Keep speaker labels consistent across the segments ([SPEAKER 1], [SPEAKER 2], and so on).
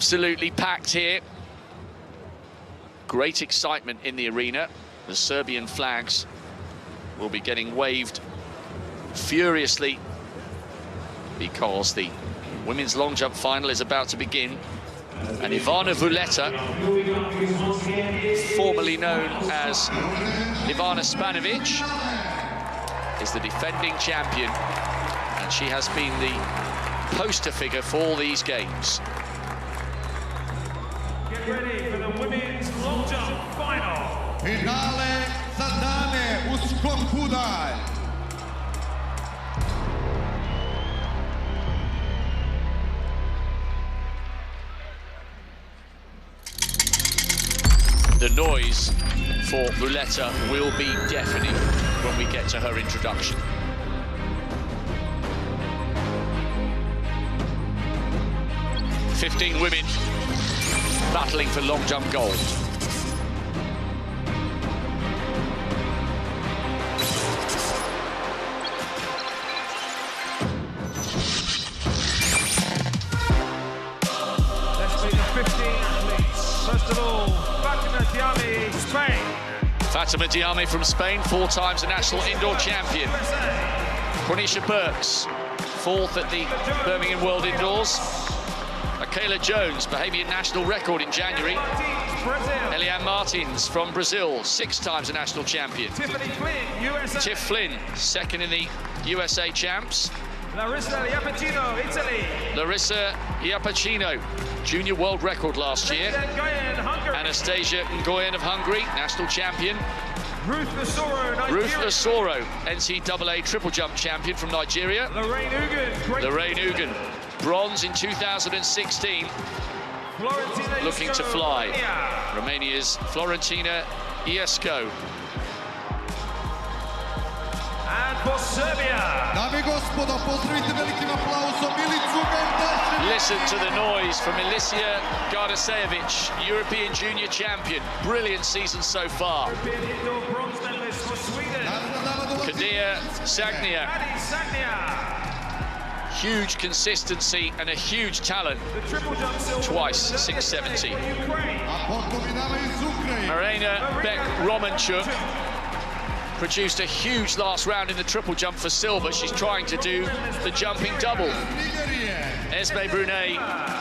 [SPEAKER 1] Absolutely packed here. Great excitement in the arena. The Serbian flags will be getting waved furiously because the women's long jump final is about to begin. And Ivana Vuleta, formerly known as Ivana Spanovic, is the defending champion, and she has been the poster figure for all these games.
[SPEAKER 2] Get ready for the women's long jump final.
[SPEAKER 3] Finale za dame u skoku dalj.
[SPEAKER 1] The noise for Vuleta will be deafening when we get to her introduction. "15 women battling for long jump gold.
[SPEAKER 2] Let's meet the 15 athletes. First of all, Fátima Diame, Spain.
[SPEAKER 1] Fátima Diame from Spain, 4 times the national indoor champion. Quanesha Burks, 4th at the Birmingham World Indoors. Akela Jones, Bahamian national record in January. Eliane Martins from Brazil, 6 times the national champion.
[SPEAKER 2] Tiffany Flynn, USA.
[SPEAKER 1] Tiff Flynn, 2nd in the USA champs.
[SPEAKER 2] Larissa Iapichino, Italy.
[SPEAKER 1] Larissa Iapichino, junior world record last year.
[SPEAKER 2] Nguyen, Hungary.
[SPEAKER 1] Anasztázia Nguyen of Hungary, national champion.
[SPEAKER 2] Ruth Usoro, Nigeria.
[SPEAKER 1] Ruth Usoro, NCAA triple jump champion from Nigeria.
[SPEAKER 2] Lorraine Ugen, Great
[SPEAKER 1] Lorraine Ugen, bronze in 2016,
[SPEAKER 2] Florentina
[SPEAKER 1] looking to
[SPEAKER 2] Iesco,
[SPEAKER 1] fly.
[SPEAKER 2] Romania.
[SPEAKER 1] Romania's Florentina Iesco.
[SPEAKER 2] And for Serbia.
[SPEAKER 3] Dame i gospodo, pozdravite velikim aplauzom Milicu Gardašević.
[SPEAKER 1] Listen to the noise from Milka Gardašević, European junior champion. Brilliant season so far.
[SPEAKER 2] European indoor bronze medalist for Sweden.
[SPEAKER 1] Khaddi Sagnia,
[SPEAKER 2] Khaddi Sagnia.
[SPEAKER 1] huge consistency and a huge talent.
[SPEAKER 2] The triple jump silver.
[SPEAKER 1] Twice, 670.
[SPEAKER 2] For Ukraine.
[SPEAKER 3] A potom i dama iz Ukrajine.
[SPEAKER 1] Maryna Bekh-Romanchuk produced a huge last round in the triple jump for silver. She's trying to do the jumping double.
[SPEAKER 3] Nigerije.
[SPEAKER 1] Ese Brume,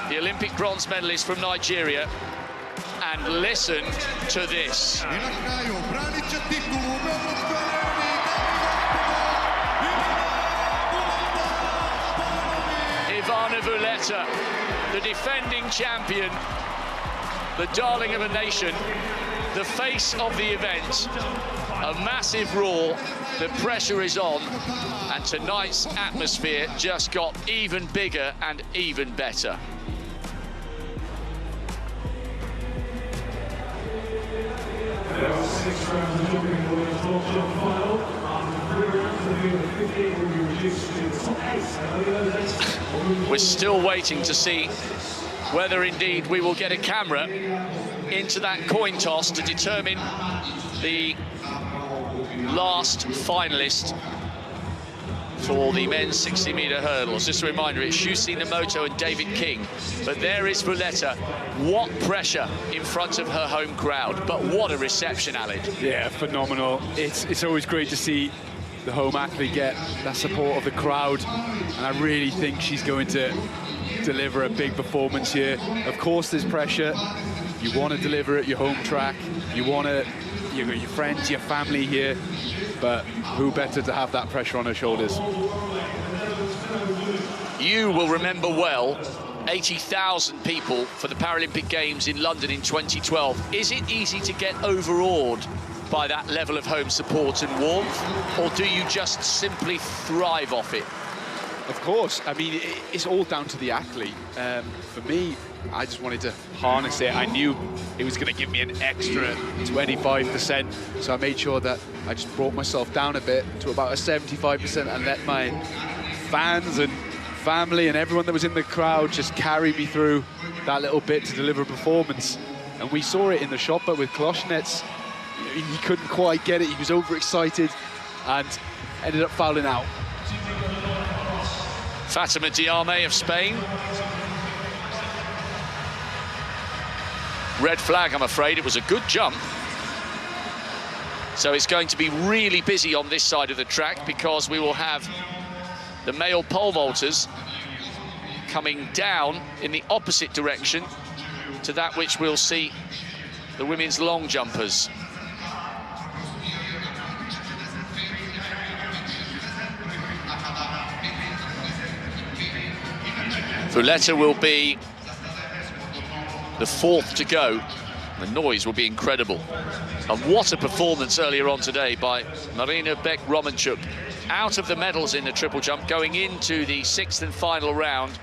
[SPEAKER 1] the Olympic bronze medalist from Nigeria. And listen to this.
[SPEAKER 3] I na kraju branit će titulu u Beogradskoj areni.
[SPEAKER 1] Ivana Vuleta, the defending champion, the darling of a nation, the face of the event. A massive roar, the pressure is on, and tonight's atmosphere just got even bigger and even better. We're still waiting to see whether indeed we will get a camera into that coin toss to determine the last finalist for the men's 60-metre hurdles. Just a reminder, it's Shusi Namoto and David King. But there is Vuleta. What pressure in front of her home crowd, but what a reception, Alan.
[SPEAKER 4] Yeah, phenomenal. It's always great to see the home athlete get that support of the crowd, and I really think she's going to deliver a big performance here. Of course, there's pressure. You want to deliver at your home track. You want to, you've got your friends, your family here, but who better to have that pressure on her shoulders?
[SPEAKER 1] You will remember well 80,000 people for the Paralympic Games in London in 2012. Is it easy to get overawed by that level of home support and warmth, or do you just simply thrive off it?
[SPEAKER 4] Of course. I mean, it's all down to the athlete. For me, I just wanted to harness it. I knew it was going to give me an extra 25%, so I made sure that I just brought myself down a bit to about a 75% and let my fans and family and everyone that was in the crowd just carry me through that little bit to deliver a performance. And we saw it in the shot, but with Kloshnets, he couldn't quite get it. He was overexcited and ended up fouling out.
[SPEAKER 1] Fátima Diame of Spain. red flag, I'm afraid. It was a good jump. So it's going to be really busy on this side of the track because we will have the male pole vaulters coming down in the opposite direction to that which we'll see the women's long jumpers. Vuleta will be the fourth to go. The noise will be incredible. And what a performance earlier on today by Maryna Bekh-Romanchuk. Out of the medals in the triple jump, going into the sixth and final round.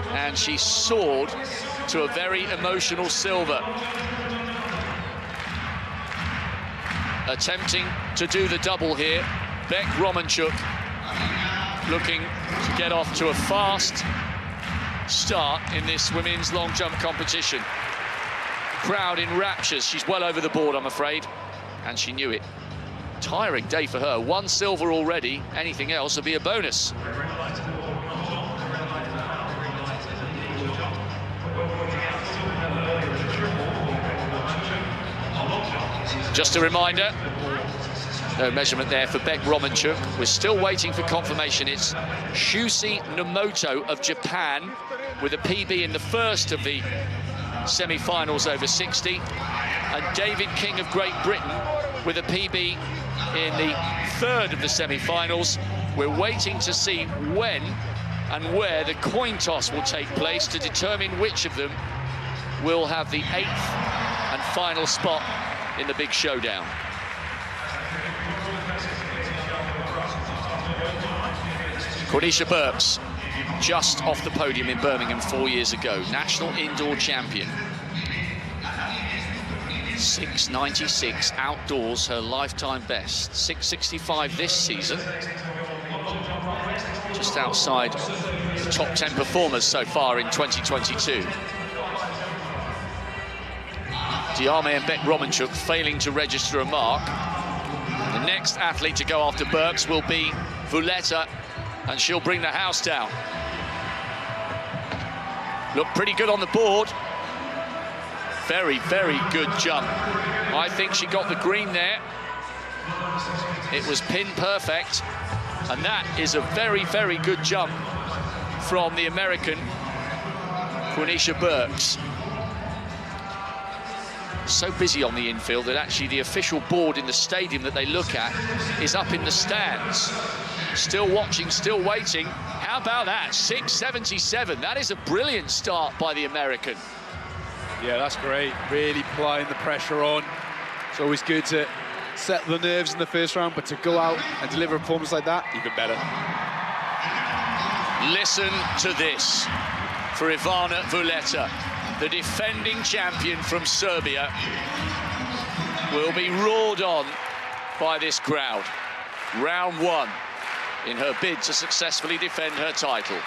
[SPEAKER 1] And she soared to a very emotional silver. Attempting to do the double here. Bekh-Romanchuk looking to get off to a fast start in this women's long jump competition. Crowd in raptures. She's well over the board, I'm afraid, and she knew it. Tiring day for her. 1 silver already. Anything else would be a bonus. Just a reminder, no measurement there for Bekh-Romanchuk. We're still waiting for confirmation. It's Shusi Nomoto of Japan with a PB in the first of the semi-finals over 60, and David King of Great Britain with a PB in the third of the semi-finals. We're waiting to see when and where the coin toss will take place to determine which of them will have the 8th and final spot in the big showdown. Quanesha Burks, just off the podium in Birmingham 4 years ago, national indoor champion. 6.96 outdoors, her lifetime best. 6.65 this season. Just outside the top 10 performers so far in 2022. Diame and Bekh-Romanchuk failing to register a mark. The next athlete to go after Burks will be Vuleta, and she'll bring the house down. Looked pretty good on the board. Very, very good jump. I think she got the green there. It was pin perfect. And that is a very, very good jump from the American Quanesha Burks. So busy on the infield that actually the official board in the stadium that they look at is up in the stands. Still watching, still waiting. How about that? 6.77. That is a brilliant start by the American.
[SPEAKER 4] Yeah, that's great. Really applying the pressure on. It's always good to set the nerves in the first round, but to go out and deliver a performance like that, even better.
[SPEAKER 1] Listen to this for Ivana Vuleta, the defending champion from Serbia, will be roared on by this crowd. Round 1 in her bid to successfully defend her title.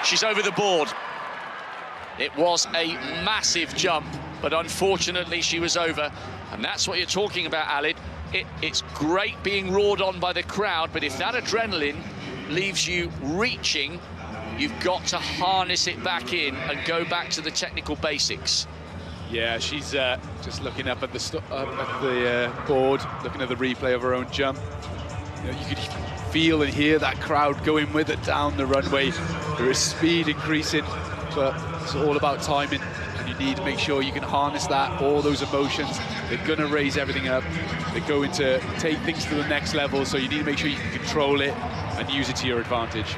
[SPEAKER 1] She's over the board. It was a massive jump, but unfortunately she was over. And that's what you're talking about, Alid. It's great being roared on by the crowd, but if that adrenaline leaves you reaching, you've got to harness it back in and go back to the technical basics.
[SPEAKER 4] Yeah, she's just looking up at the board, looking at the replay of her own jump. You know, you could feel and hear that crowd going with it down the runway. There is speed increasing, but it's all about timing, and you need to make sure you can harness that, all those emotions. They're going to raise everything up. They're going to take things to the next level, so you need to make sure you can control it and use it to your advantage.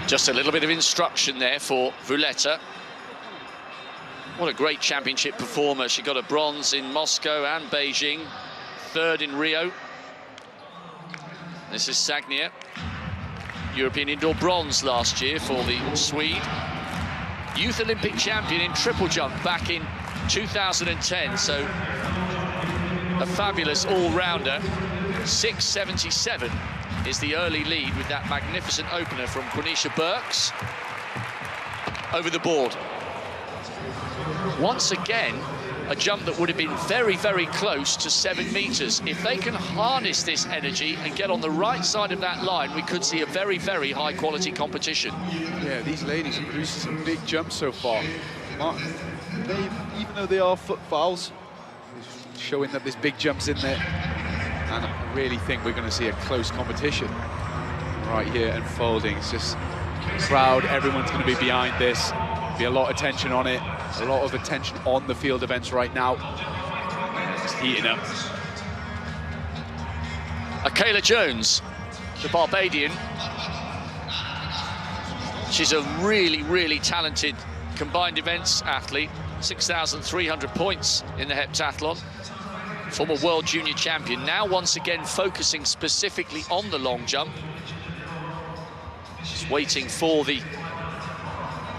[SPEAKER 1] Just a little bit of instruction there for Vuleta. What a great championship performer. She got a bronze in Moscow and Beijing, 3rd in Rio. This is Sagnia, European indoor bronze last year for the Swede. Youth Olympic champion in triple jump back in 2010, so a fabulous all-rounder. 6.77 is the early lead with that magnificent opener from Quanesha Burks. Over the board. Once again, a jump that would have been very, very close to 7 meters. If they can harness this energy and get on the right side of that line, we could see a very, very high quality competition.
[SPEAKER 4] Yeah, these ladies have produced some big jumps so far. Even though they are foot fouls, showing that there's big jumps in there. And I really think we're going to see a close competition right here unfolding. It's just crowd, everyone's going to be behind this. Be a lot of attention on it, a lot of attention on the field events right now. It's heating up.
[SPEAKER 1] Akela Jones, the Barbadian. She's a really, really talented combined events athlete. 6,300 points in the heptathlon. Former world junior champion. Now once again focusing specifically on the long jump. She's waiting for the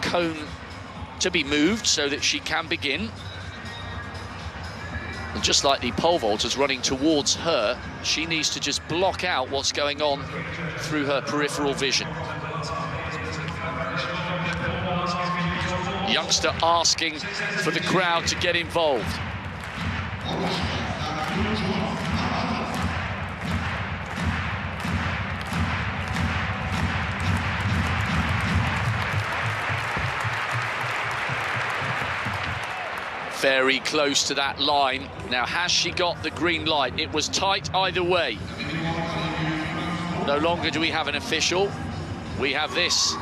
[SPEAKER 1] cone to be moved so that she can begin. And just like the pole vaulters running towards her, she needs to just block out what's going on through her peripheral vision. Youngster asking for the crowd to get involved. Very close to that line. Now, has she got the green light? It was tight either way. No longer do we have an official. We have this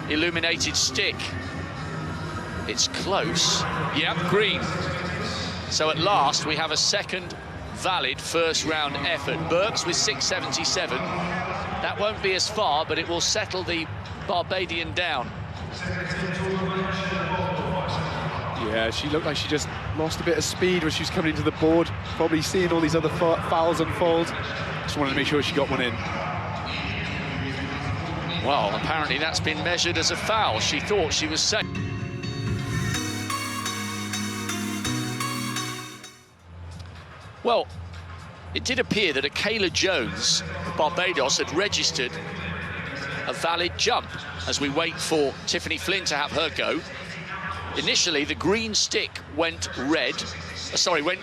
[SPEAKER 1] illuminated stick. It's close. Yep, green. So at last, we have a second valid first round effort. Burks with 6.77. That won't be as far, but it will settle the Barbadian down.
[SPEAKER 4] Yeah, she looked like she just lost a bit of speed when she was coming into the board, probably seeing all these other fouls unfold. Just wanted to make sure she got one in.
[SPEAKER 1] Well, apparently that's been measured as a foul. She thought she was safe. Well, it did appear that Akela Jones, Barbados, had registered a valid jump as we wait for Tiffany Flynn to have her go. Initially, the green stick went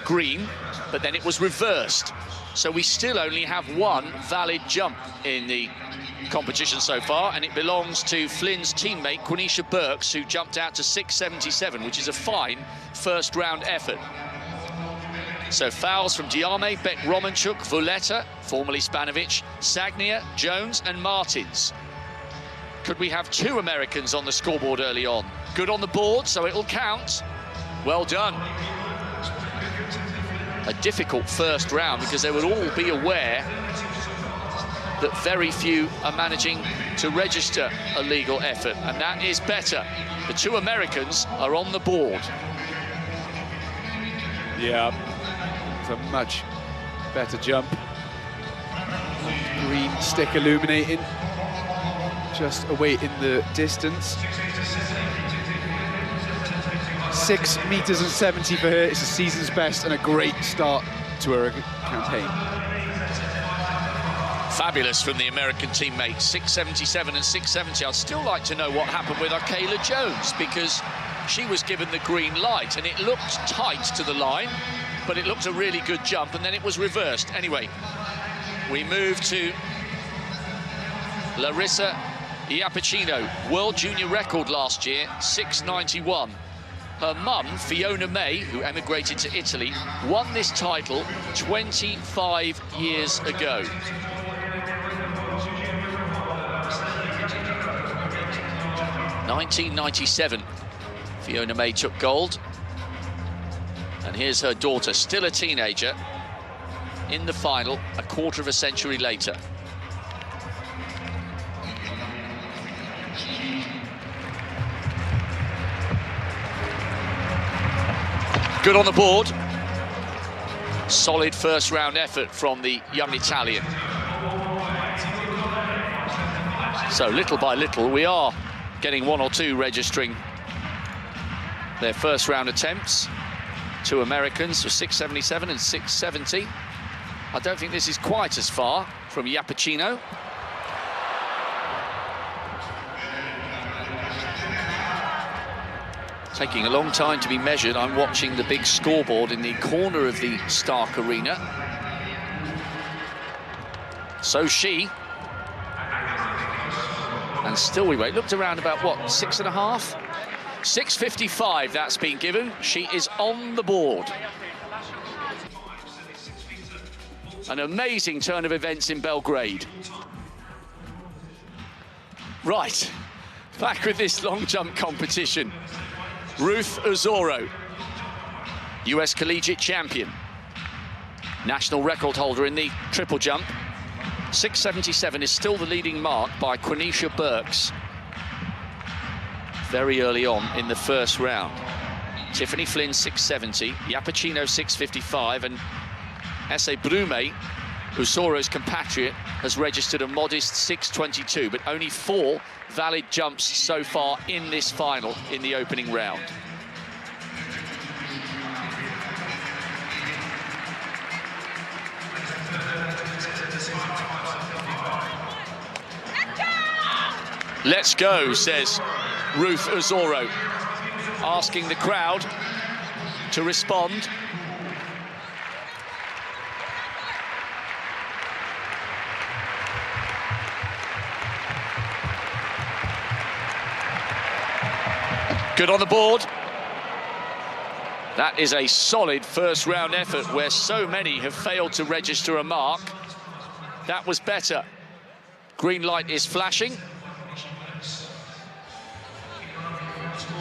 [SPEAKER 1] green, but then it was reversed. So we still only have one valid jump in the competition so far, and it belongs to Flynn's teammate, Quanesha Burks, who jumped out to 6.77, which is a fine first round effort. So fouls from Diame, Bekh-Romanchuk, Vuleta, formerly Spanovic, Sagnia, Jones and Martins. Could we have 2 Americans on the scoreboard early on? Good on the board, so it'll count. Well done. A difficult first round because they would all be aware that very few are managing to register a legal effort, and that is better. The 2 Americans are on the board.
[SPEAKER 4] Yeah, it's a much better jump. Green stick illuminating, just away in the distance. 6.70 meters for her. It's a season's best and a great start to her campaign.
[SPEAKER 1] Fabulous from the American teammates, 6.77 and 6.70. I'd still like to know what happened with Akela Jones, because she was given the green light and it looked tight to the line, but it looked a really good jump, and then it was reversed. Anyway, we move to Larissa Iapichino, world junior record last year, 6.91. Her mum, Fiona May, who emigrated to Italy, won this title 25 years ago. (1997). Fiona May took gold. And here's her daughter, still a teenager, in the final a quarter of a century later. Good on the board. Solid first round effort from the young Italian. So little by little, we are getting 1 or 2 registering their first round attempts. 2 Americans for 6.77 and 6.70. I don't think this is quite as far from Iapichino. Taking a long time to be measured. I'm watching the big scoreboard in the corner of the Štark arena. So she. And still we wait. Looked around about, what, 6.5? 6.55 that's been given. She is on the board. An amazing turn of events in Belgrade. Right, back with this long jump competition. Ruth Usoro, US collegiate champion, national record holder in the triple jump. 6.77 is still the leading mark by Quanesha Burks very early on in the first round. Tiffany Flynn 6.70, Iapichino 6.55, and Ese Brume, Usoro's compatriot, has registered a modest 6.22, but only 4 valid jumps so far in this final in the opening round. Let's go, says Ruth Usoro, asking the crowd to respond. Good on the board. That is a solid first round effort where so many have failed to register a mark. That was better. Green light is flashing.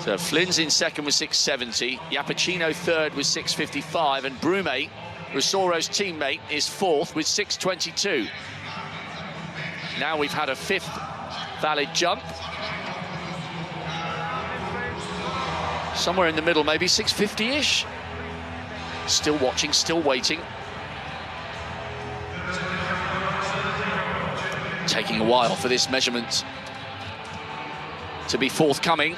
[SPEAKER 1] So Flynn's in second with 6.70, Iapichino third with 6.55, and Brume, Usoro's teammate, is fourth with 6.22. Now we've had a 5th valid jump. Somewhere in the middle, maybe 6.50-ish. Still watching, still waiting. Taking a while for this measurement to be forthcoming.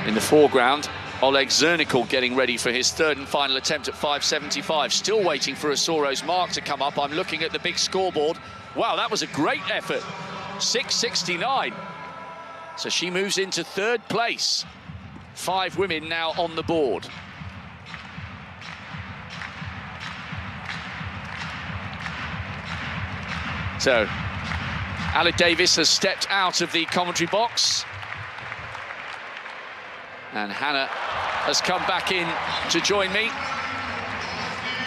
[SPEAKER 1] In the foreground, Oleg Zernikal getting ready for his 3rd and final attempt at 5.75. Still waiting for Usoro's mark to come up. I'm looking at the big scoreboard. Wow, that was a great effort. 6.69. So she moves into 3rd place. 5 women now on the board. So, Ali Davis has stepped out of the commentary box. And Hannah has come back in to join me.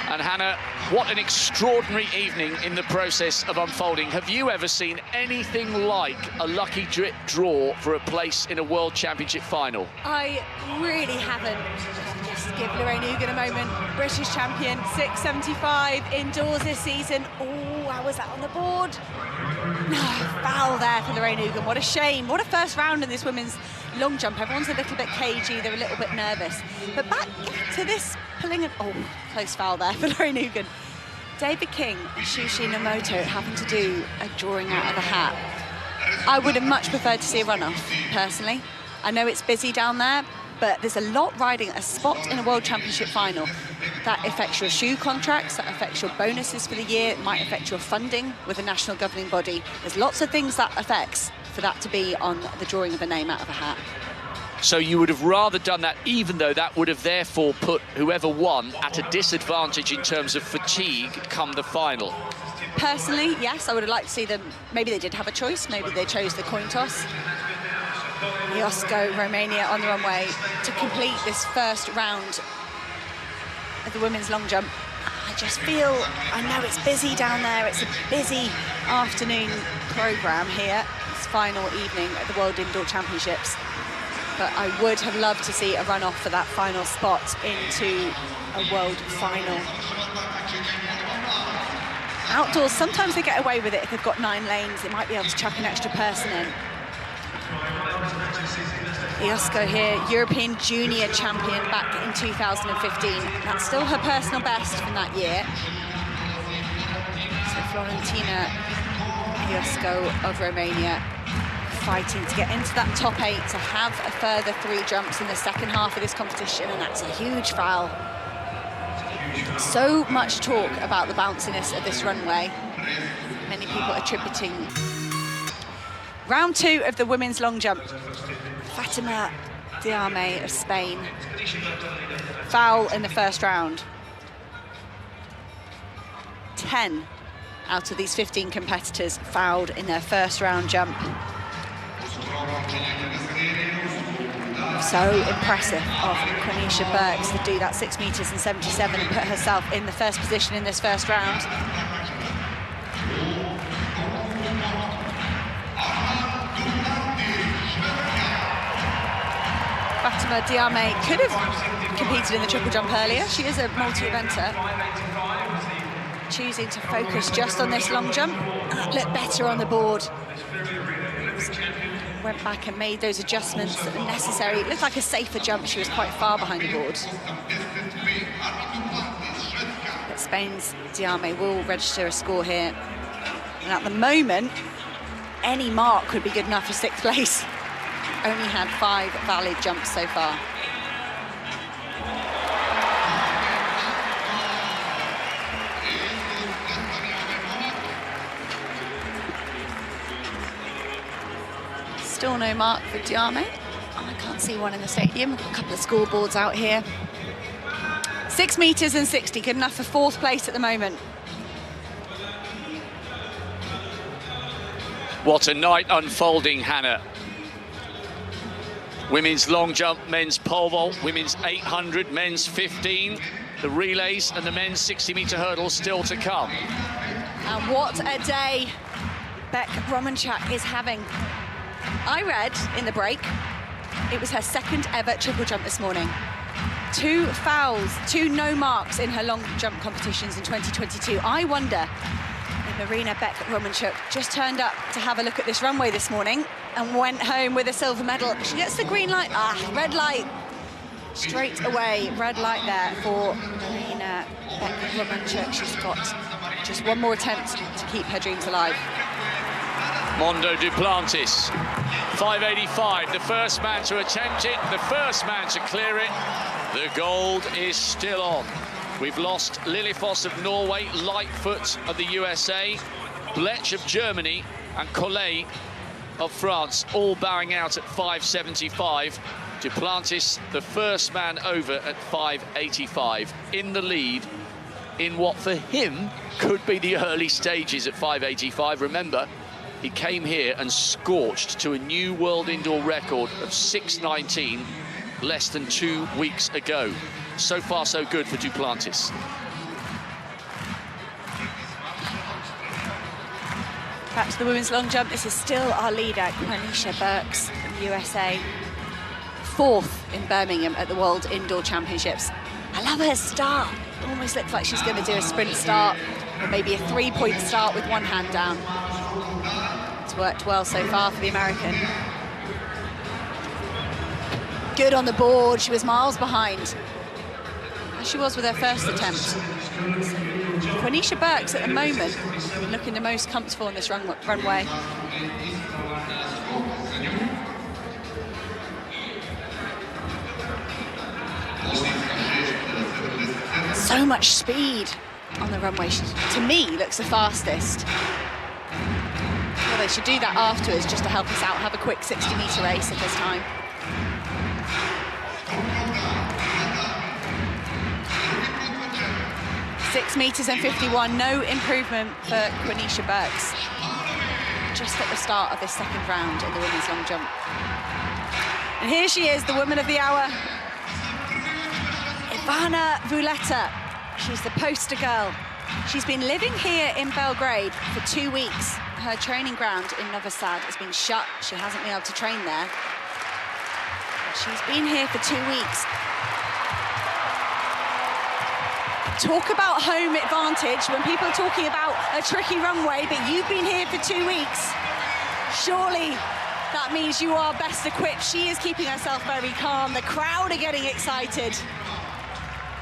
[SPEAKER 1] And Hannah, what an extraordinary evening in the process of unfolding. Have you ever seen anything like a lucky draw for a place in a World Championship final?
[SPEAKER 5] I really haven't. Just give Lorraine Ugen a moment. British champion, 6.75 indoors this season. Oh, how was that on the board? No, foul there for Lorraine Ugen. What a shame. What a first round in this women's long jump. Everyone's a little bit cagey, they're a little bit nervous. But back to this pulling of, oh, close foul there for Lorraine Ugen. David King and Shushi Nomoto having to do a drawing out of a hat. I would have much preferred to see a runoff, personally. I know it's busy down there, but there's a lot riding a spot in a World Championship final. That affects your shoe contracts, that affects your bonuses for the year, it might affect your funding with a national governing body. There's lots of things that affects for that to be on the drawing of a name out of a hat.
[SPEAKER 1] So you would have rather done that, even though that would have therefore put whoever won at a disadvantage in terms of fatigue come the final?
[SPEAKER 5] Personally, yes, I would have liked to see them. Maybe they did have a choice, maybe they chose the coin toss. Iosko, Romania on the runway to complete this first round of the women's long jump. I just feel, I know it's busy down there, it's a busy afternoon programme here, this final evening at the World Indoor Championships. But I would have loved to see a runoff for that final spot into a world final. Outdoors, sometimes they get away with it if they've got 9 lanes, they might be able to chuck an extra person in. Iosko here, European Junior Champion back in 2015. That's still her personal best from that year. So Florentina Iosko of Romania fighting to get into that top 8, to have a further 3 jumps in the second half of this competition, and that's a huge foul. So much talk about the bounciness of this runway. Many people attributing Round 2 of the women's long jump. Fátima Diame of Spain. Foul in the first round. 10 out of these 15 competitors fouled in their first round jump. So impressive of Quanesha Burks to do that 6 meters and 77 and put herself in the first position in this first round. Fátima Diame could have competed in the triple jump earlier. She is a multi-eventer. Choosing to focus just on this long jump. That looked better on the board. Went back and made those adjustments that were necessary. It looked like a safer jump. She was quite far behind the board. But Spain's Diame will register a score here. And at the moment, any mark could be good enough for 6th place. Only had 5 valid jumps so far. Still no mark for Diame. I can't see one in the stadium. A couple of scoreboards out here. 6 meters and 60, good enough for 4th place at the moment.
[SPEAKER 1] What a night unfolding, Hannah. Women's long jump, men's pole vault, women's 800, men's 15, the relays and the men's 60-meter hurdle still to come.
[SPEAKER 5] And what a day Bekh-Romanchuk is having. I read in the break, it was her 2nd ever triple jump this morning. 2 fouls, 2 no marks in her long jump competitions in 2022. I wonder if Maryna Bekh-Romanchuk just turned up to have a look at this runway this morning and went home with a silver medal. She gets the green light, red light. Straight away, red light there for Maryna Bekh-Romanchuk. She's got just one more attempt to keep her dreams alive.
[SPEAKER 1] Mondo Duplantis, 585, the first man to attempt it, the first man to clear it. The gold is still on. We've lost Lillefoss of Norway, Lightfoot of the USA, Blech of Germany, and Collet of France, all bowing out at 575. Duplantis, the first man over at 585, in the lead in what for him could be the early stages at 585. Remember, he came here and scorched to a new world indoor record of 6:19 less than 2 weeks ago. So far, so good for Duplantis.
[SPEAKER 5] Back to the women's long jump. This is still our leader, Quanesha Burks from the USA. 4th in Birmingham at the World Indoor Championships. I love her start. It almost looks like she's going to do a sprint start or maybe a 3-point start with one hand down. It's worked well so far for the American. Good on the board. She was miles behind, as she was with her first attempt. Quanesha Burks at the moment looking the most comfortable on this runway. So much speed on the runway. She, to me, looks the fastest. Well, they should do that afterwards just to help us out, have a quick 60-meter race if there's time. Six meters and 51, no improvement for Quanesha Burks. Just at the start of this 2nd round in the women's long jump. And here she is, the woman of the hour, Ivana Vuleta. She's the poster girl. She's been living here in Belgrade for 2 weeks. Her training ground in Novi Sad has been shut. She hasn't been able to train there. She's been here for 2 weeks. Talk about home advantage when people are talking about a tricky runway, but you've been here for 2 weeks. Surely that means you are best equipped. She is keeping herself very calm. The crowd are getting excited.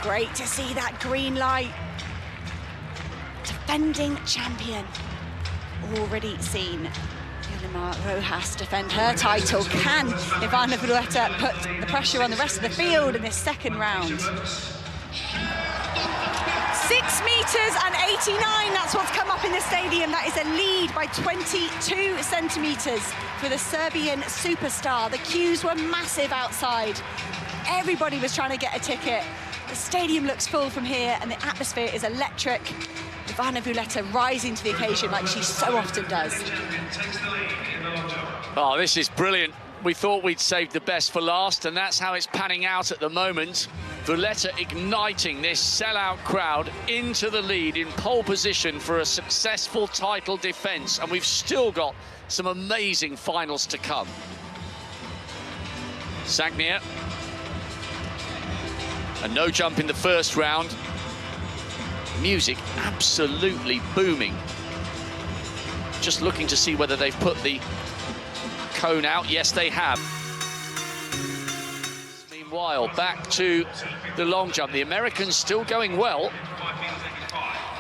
[SPEAKER 5] Great to see that green light. Defending champion. Already seen Yelena Rojas defend her title. Can Ivana Vuleta put the pressure on the rest of the field in this 2nd round? 6 metres and 89, that's what's come up in the stadium. That is a lead by 22 centimetres for the Serbian superstar. The queues were massive outside. Everybody was trying to get a ticket. The stadium looks full from here and the atmosphere is electric. Ivana Vuleta rising to the occasion like she so often does.
[SPEAKER 1] Oh, this is brilliant. We thought we'd saved the best for last, and that's how it's panning out at the moment. Vuleta igniting this sellout crowd into the lead in pole position for a successful title defence, and we've still got some amazing finals to come. Sagnia. A no jump in the first round. Music absolutely booming. Just looking to see whether they've put the cone out. Yes, they have. Meanwhile, back to the long jump. The Americans still going well.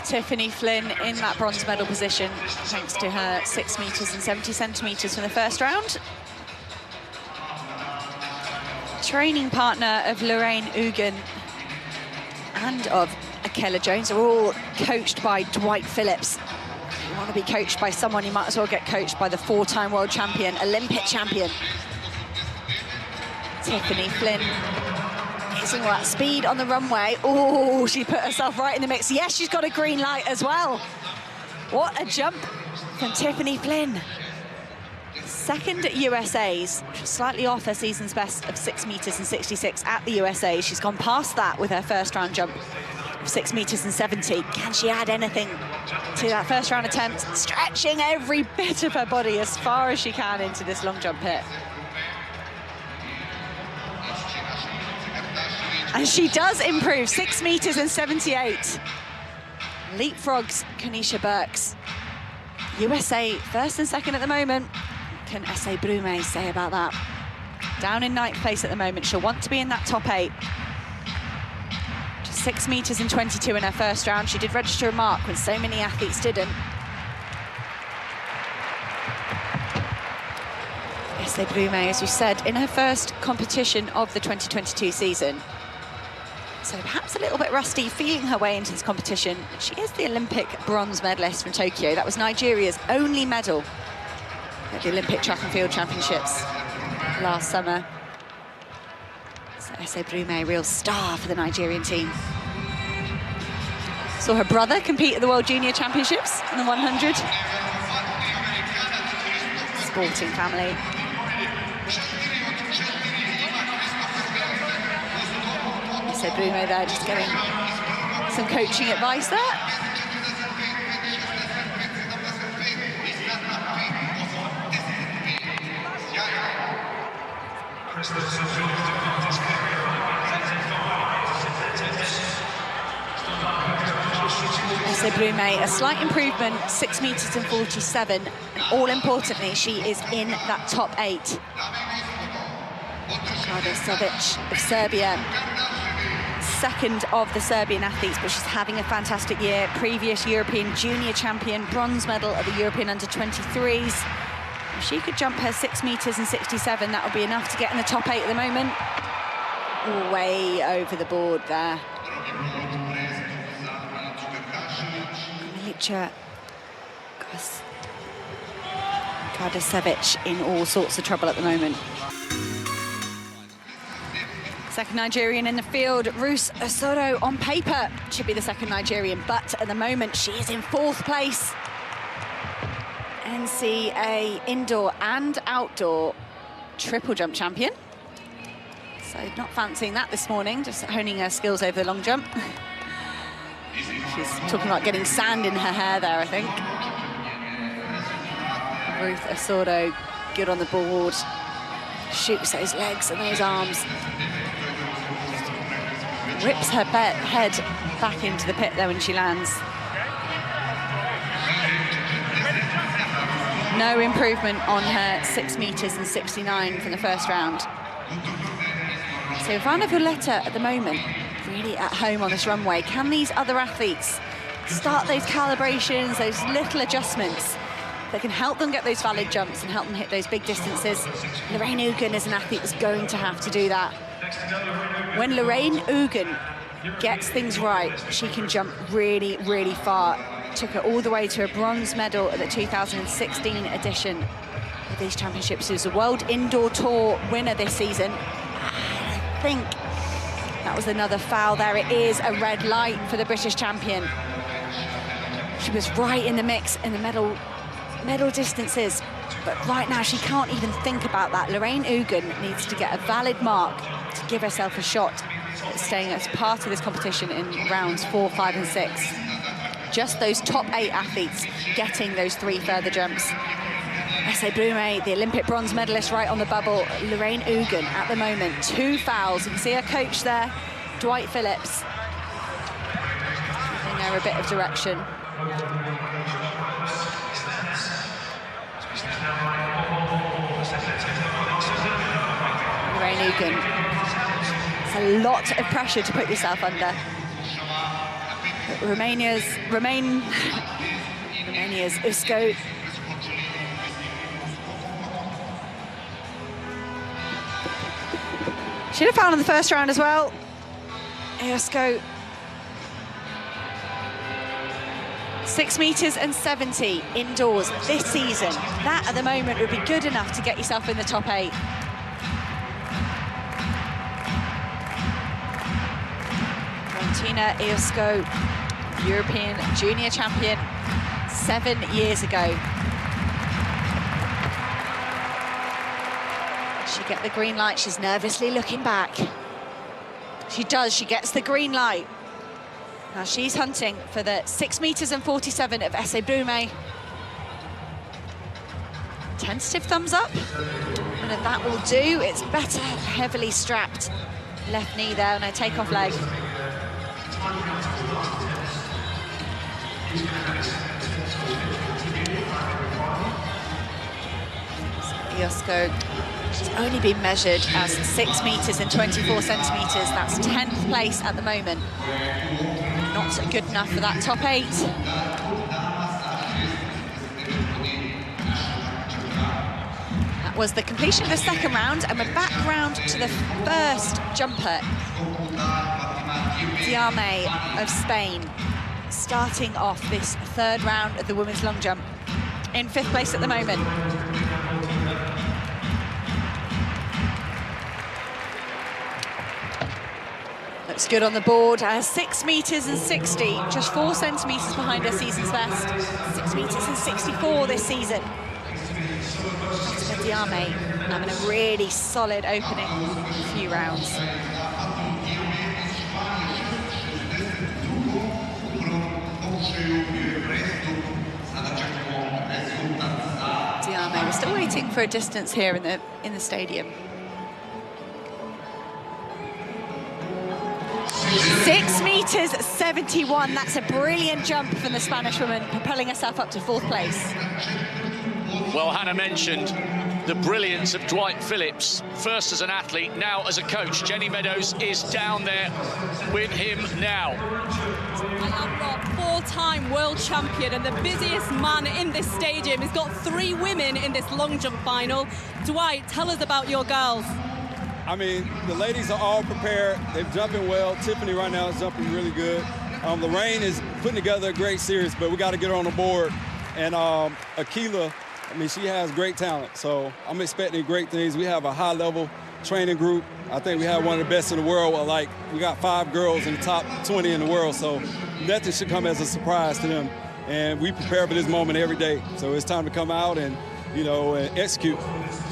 [SPEAKER 5] Tiffany Flynn in that bronze medal position, thanks to her 6 metres and 70 centimetres from the first round. Training partner of Lorraine Ugen and of Akela Jones are all coached by Dwight Phillips. If you want to be coached by someone, you might as well get coached by the 4-time world champion, Olympic champion. Tiffany Flynn using all that speed on the runway. Oh, she put herself right in the mix. Yes, she's got a green light as well. What a jump from Tiffany Flynn. Second at USA's, which was slightly off her season's best of 6 metres and 66 at the USA. She's gone past that with her first round jump of 6 metres and 70. Can she add anything to that first round attempt? Stretching every bit of her body as far as she can into this long jump pit. And she does improve, 6 metres and 78. Leapfrogs Quanesha Burks. USA first and second at the moment. Can Ese Brume say about that? Down in 9th place at the moment. She'll want to be in that top 8. Just 6 metres and 22 in her first round. She did register a mark when so many athletes didn't. Ese Brume, as we said, in her first competition of the 2022 season. So perhaps a little bit rusty, feeling her way into this competition. She is the Olympic bronze medalist from Tokyo. That was Nigeria's only medal at the Olympic Track and Field Championships last summer. So Ese Brume, real star for the Nigerian team. Saw her brother compete at the World Junior Championships in the 100. Sporting family. Ese Brume there, just getting some coaching advice there. Ese Brume, a slight improvement, 6 metres and 47. And all importantly, she is in that top 8. Gardašević of Serbia, second of the Serbian athletes, but she's having a fantastic year. Previous European junior champion, bronze medal at the European under-23s. If she could jump her 6 metres and 67, that would be enough to get in the top 8 at the moment. Way over the board there. Milka Gardašević in all sorts of trouble at the moment. Second Nigerian in the field, Ruth Usoro, on paper should be the second Nigerian, but at the moment she is in 4th place. NCA indoor and outdoor triple jump champion. So not fancying that this morning, just honing her skills over the long jump. She's talking about getting sand in her hair there, I think. Ruth Usoro, good on the board. Shoots those legs and those arms. Rips her head back into the pit there when she lands. No improvement on her 6 metres and 69 from the first round. So Ivana Vuleta at the moment, really at home on this runway. Can these other athletes start those calibrations, those little adjustments that can help them get those valid jumps and help them hit those big distances? Lorraine Ugen is an athlete that's going to have to do that. When Lorraine Ugen gets things right, she can jump really, really far. Took her all the way to a bronze medal at the 2016 edition of these championships. She was a World Indoor Tour winner this season. I think that was another foul there. It is a red light for the British champion. She was right in the mix in the medal distances, but right now she can't even think about that. Lorraine Ugen needs to get a valid mark to give herself a shot at staying as part of this competition in rounds 4, 5 and 6. Just those top 8 athletes getting those 3 further jumps. Ese Brume, the Olympic bronze medalist, right on the bubble. Lorraine Ugen at the moment, 2 fouls. You can see her coach there, Dwight Phillips, giving her a bit of direction. Lorraine Ugen, it's a lot of pressure to put yourself under. But Romania's Usko. Should have found in the first round as well. Usko. 6 meters and 70 indoors this season. That at the moment would be good enough to get yourself in the top 8. Valentina Usko, European junior champion 7 years ago. She get the green light. She's nervously looking back. She does, she gets the green light. Now she's hunting for the 6 meters and 47 of Ese Brume. Tentative thumbs up, and if that will do, it's better heavily strapped left knee there on her takeoff leg. Usko, she's only been measured as 6 meters and 24 centimeters. That's 10th place at the moment. Not good enough for that top 8. That was the completion of the second round, and we're back round to the first jumper. Diame of Spain, starting off this 3rd round of the women's long jump. In 5th place at the moment. Looks good on the board. 6 meters and 60, just 4 centimeters behind her season's best. 6 meters and 64 this season. Diame having a really solid opening few rounds. Diame, we're still waiting for a distance here in the stadium. 6 meters 71. That's a brilliant jump from the Spanish woman, propelling herself up to 4th place.
[SPEAKER 1] Well, Hannah mentioned the brilliance of Dwight Phillips, first as an athlete, now as a coach. Jenny Meadows is down there with him now.
[SPEAKER 6] Four-time world champion and the busiest man in this stadium. He's got 3 women in this long jump final. Dwight, tell us about your girls.
[SPEAKER 7] I mean, the ladies are all prepared. They're jumping well. Tiffany right now is jumping really good. Lorraine is putting together a great series, but we got to get her on the board. And Akela, I mean, she has great talent. So I'm expecting great things. We have a high-level training group. I think we have one of the best in the world. Like, we got 5 girls in the top 20 in the world. So nothing should come as a surprise to them. And we prepare for this moment every day. So it's time to come out and, you know, execute.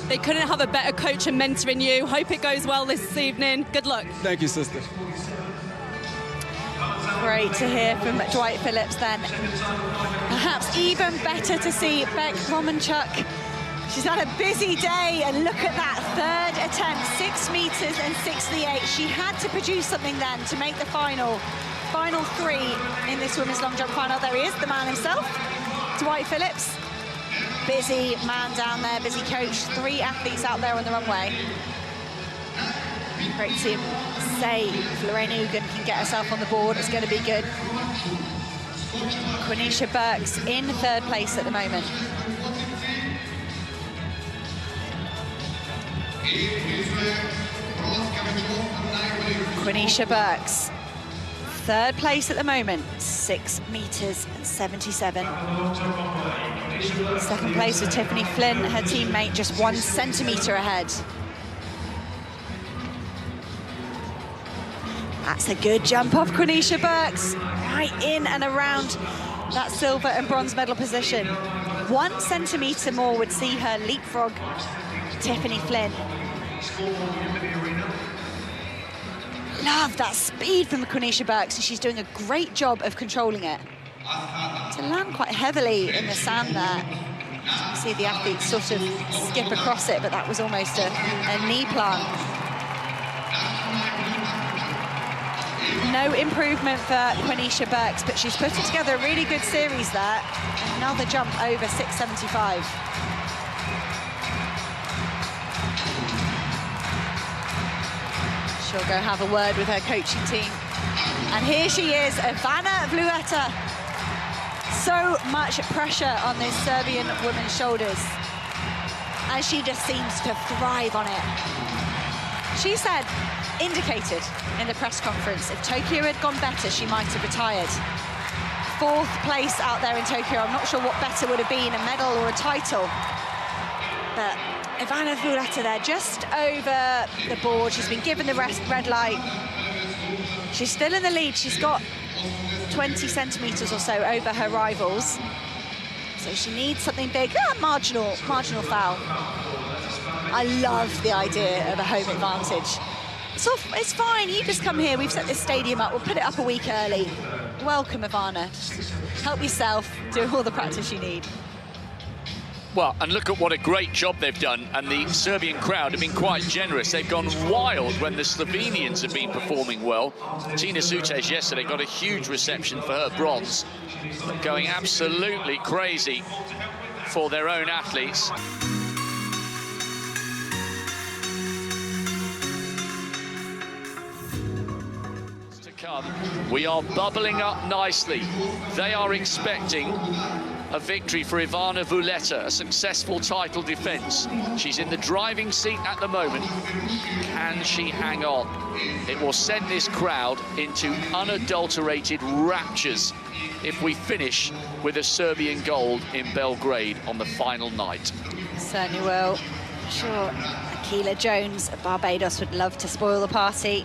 [SPEAKER 6] They couldn't have a better coach and mentor in you. Hope it goes well this evening. Good luck.
[SPEAKER 7] Thank you, sister.
[SPEAKER 5] Great to hear from Dwight Phillips then. Perhaps even better to see Bekh-Romanchuk. She's had a busy day, and look at that 3rd attempt, 6 meters and 68. She had to produce something then to make the final 3 in this women's long jump final. There he is, the man himself, Dwight Phillips. Busy man down there, busy coach. 3 athletes out there on the runway. Great to see him say if Lorraine Ugen can get herself on the board, it's going to be good. Quanesha Burks in 3rd place at the moment. Quanesha Burks third place at the moment, 6 meters and 77. Second place with Tiffany Flynn, her teammate, just 1 centimetre ahead. That's a good jump off Quanesha Burks, right in and around that silver and bronze medal position. 1 centimetre more would see her leapfrog Tiffany Flynn. Love that speed from Quanesha Burks, and she's doing a great job of controlling it. To land quite heavily in the sand there. You see the athletes sort of skip across it, but that was almost a knee plant. No improvement for Quanesha Burks, but she's putting together a really good series there. Another jump over 6.75. She'll go have a word with her coaching team. And here she is, Ivana Vuleta. So much pressure on this Serbian woman's shoulders, and she just seems to thrive on it. She said, indicated in the press conference, if Tokyo had gone better, she might have retired. 4th place out there in Tokyo. I'm not sure what better would have been, a medal or a title. But Ivana Vuleta there, just over the board. She's been given the red light. She's still in the lead. She's got 20 centimetres or so over her rivals. So she needs something big. Marginal foul. I love the idea of a home advantage. It's fine, you just come here, we've set this stadium up, we'll put it up a week early. Welcome, Ivana. Help yourself, do all the practice you need.
[SPEAKER 1] Well, and look at what a great job they've done, and the Serbian crowd have been quite generous. They've gone wild when the Slovenians have been performing well. Tina Sutej yesterday got a huge reception for her bronze, going absolutely crazy for their own athletes. We are bubbling up nicely. They are expecting a victory for Ivana Vuleta, a successful title defense. She's in the driving seat at the moment. Can she hang on? It will send this crowd into unadulterated raptures if we finish with a Serbian gold in Belgrade on the final night.
[SPEAKER 5] Certainly will. Sure, Akela Jones of Barbados would love to spoil the party.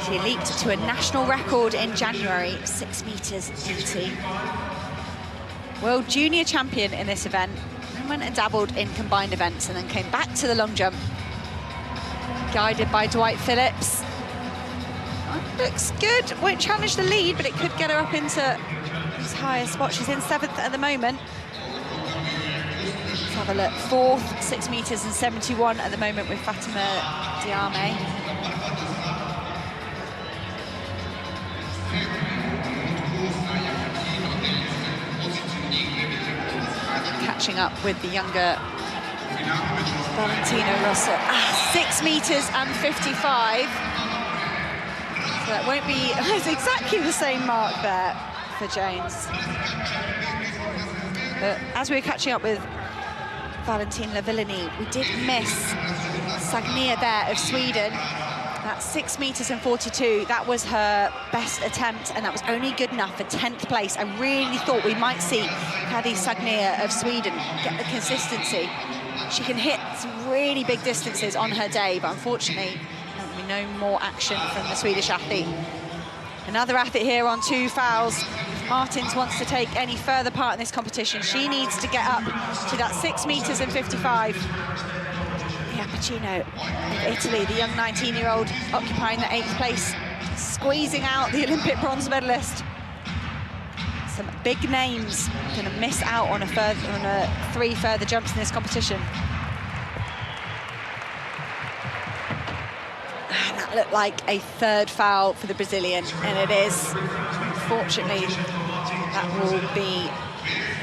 [SPEAKER 5] She leaped to a national record in January, 6 meters 80. World junior champion in this event, and went and dabbled in combined events and then came back to the long jump. Guided by Dwight Phillips. Looks good, won't challenge the lead, but it could get her up into this higher spot. She's in 7th at the moment. Let's have a look, 4th, 6 meters and 71 at the moment with Fátima Diame. Catching up with the younger Valentino Rossi. 6 meters and 55. So that won't be, it's exactly the same mark there for Jones. But as we were catching up with Valentina Villani, we did miss Sagnia there of Sweden. That's 6 meters and 42. That was her best attempt, and that was only good enough for 10th place. I really thought we might see Khaddi Sagnia of Sweden get the consistency. She can hit some really big distances on her day, but unfortunately, there'll be no more action from the Swedish athlete. Another athlete here on 2 fouls. If Martins wants to take any further part in this competition, she needs to get up to that 6 meters and 55. Iapichino of Italy, the young 19-year-old occupying the 8th place, squeezing out the Olympic bronze medalist. Some big names going to miss out on 3 further jumps in this competition. And that looked like a 3rd foul for the Brazilian, and it is. Unfortunately, that will be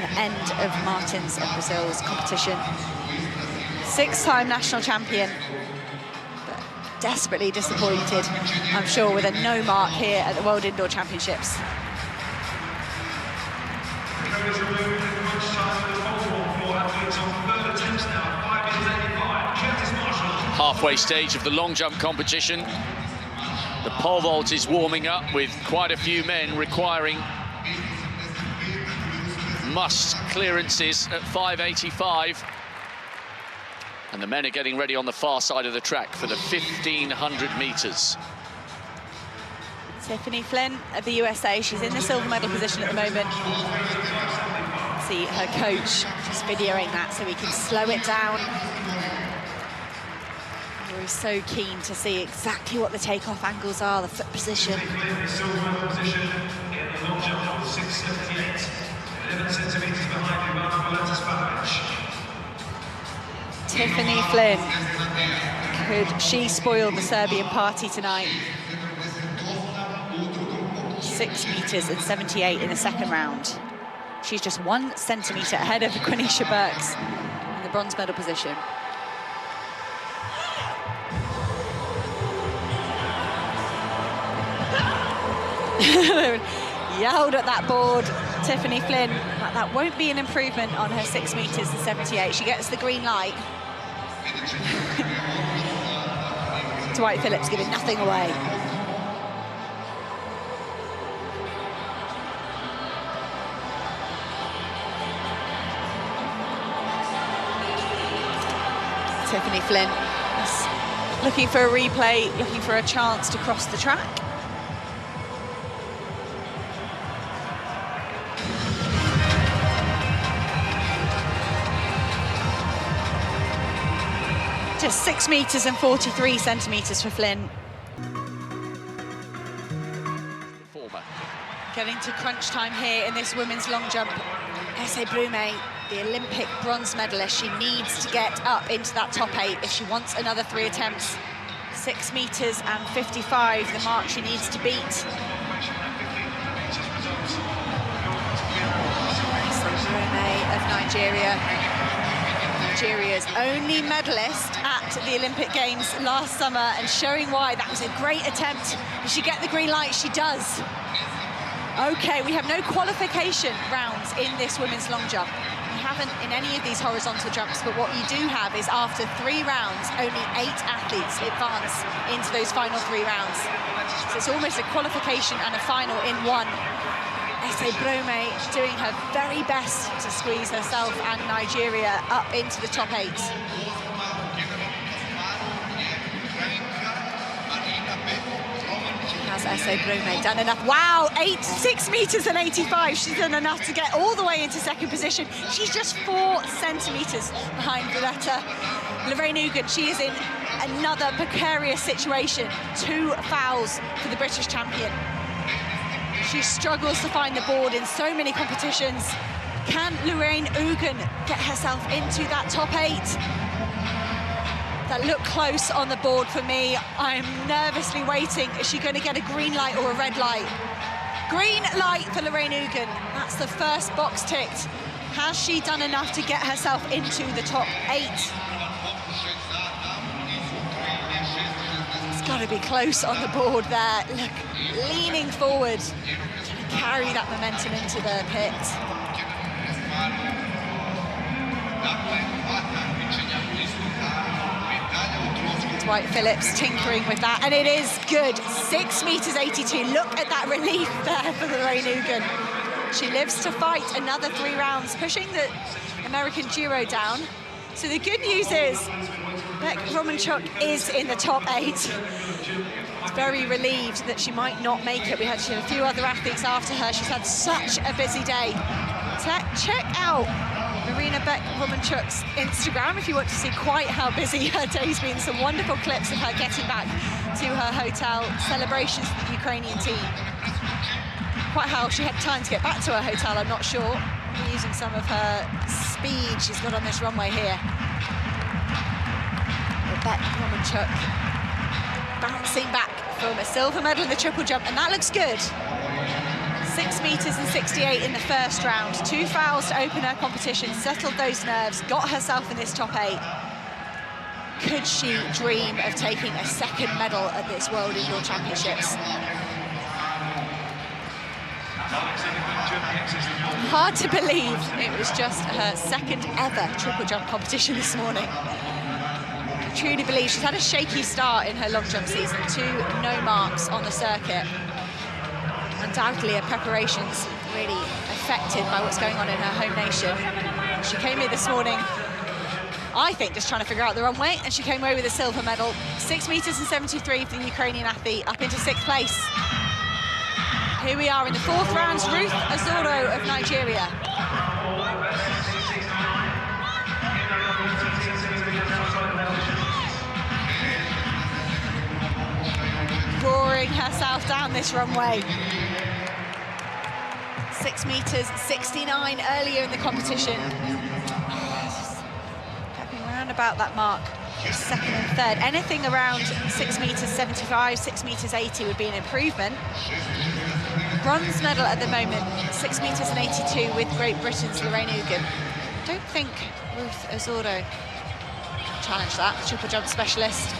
[SPEAKER 5] the end of Martins and Brazil's competition. 6-time national champion, but desperately disappointed, I'm sure, with a no mark here at the World Indoor Championships.
[SPEAKER 1] Halfway stage of the long jump competition. The pole vault is warming up with quite a few men requiring must clearances at 585. And the men are getting ready on the far side of the track for the 1,500 metres.
[SPEAKER 5] Tiffany Flynn of the USA, she's in the silver medal position at the moment. See her coach just videoing that so we can slow it down. We're so keen to see exactly what the takeoff angles are, the foot position.
[SPEAKER 2] Silver position in the long jump of 678, 11 centimetres behind Ivana Vuleta.
[SPEAKER 5] Tiffany Flynn, could she spoil the Serbian party tonight? 6 metres and 78 in the second round. She's just 1 centimetre ahead of Quanesha Burks in the bronze medal position. Yelled at that board, Tiffany Flynn, but that won't be an improvement on her 6 metres and 78. She gets the green light. Dwight Phillips giving nothing away. Tiffany Flynn is looking for a replay, looking for a chance to cross the track. Just 6 metres and 43 centimetres for Flynn. Getting to crunch time here in this women's long jump. Ese Brume, the Olympic bronze medalist, she needs to get up into that top 8 if she wants another 3 attempts. 6 metres and 55, the mark she needs to beat. Ese Brume of Nigeria. Nigeria's only medalist at the Olympic Games last summer, and showing why. That was a great attempt. Does she get the green light? She does. Okay, we have no qualification rounds in this women's long jump. We haven't in any of these horizontal jumps, but what you do have is after 3 rounds, only 8 athletes advance into those final 3 rounds. So it's almost a qualification and a final in one. Ese Brume doing her very best to squeeze herself and Nigeria up into the top 8. Has Ese Brume done enough? Wow, 6 metres and 85. She's done enough to get all the way into second position. She's just 4 centimetres behind Vuleta. Lorraine Ugen, she is in another precarious situation. 2 fouls for the British champion. She struggles to find the board in so many competitions. Can Lorraine Ugen get herself into that top 8? That looked close on the board for me. I'm nervously waiting. Is she going to get a green light or a red light? Green light for Lorraine Ugen. That's the first box ticked. Has she done enough to get herself into the top 8? It's got to be close on the board there. Look, leaning forward, trying to carry that momentum into the pit. Dwight Phillips tinkering with that, and it is good. 6 metres 82. Look at that relief there for Lorraine Ugen. She lives to fight another 3 rounds, pushing the American duo down. So the good news is Bekh-Romanchuk is in the top 8. It's very relieved that she might not make it. She had a few other athletes after her. She's had such a busy day. Check out Maryna Bekh-Romanchuk's Instagram if you want to see quite how busy her day's been. Some wonderful clips of her getting back to her hotel, celebrations with the Ukrainian team. Quite how she had time to get back to her hotel, I'm not sure. Using some of her speed she's got on this runway here. Bekh-Romanchuk bouncing back from a silver medal in the triple jump, and that looks good. 6 metres and 68 in the first round. 2 fouls to open her competition, settled those nerves, got herself in this top 8. Could she dream of taking a second medal at this World Indoor Championships? Hard to believe it was just her second ever triple jump competition this morning. I truly believe she's had a shaky start in her long jump season, 2 no marks on the circuit. Undoubtedly her preparations really affected by what's going on in her home nation. She came here this morning, I think, just trying to figure out the runway, and she came away with a silver medal. 6 meters and 73 for the Ukrainian athlete, up into 6th place. Here we are in the 4th round, Ruth Usoro of Nigeria. Roaring herself down this runway. 6 meters 69 earlier in the competition. Kept around about that mark, 2nd and 3rd. Anything around 6 meters 75, 6 meters 80 would be an improvement. Bronze medal at the moment, 6 meters and 82 with Great Britain's Lorraine Ugen. Don't think Ruth Usoro challenged that, triple jump specialist.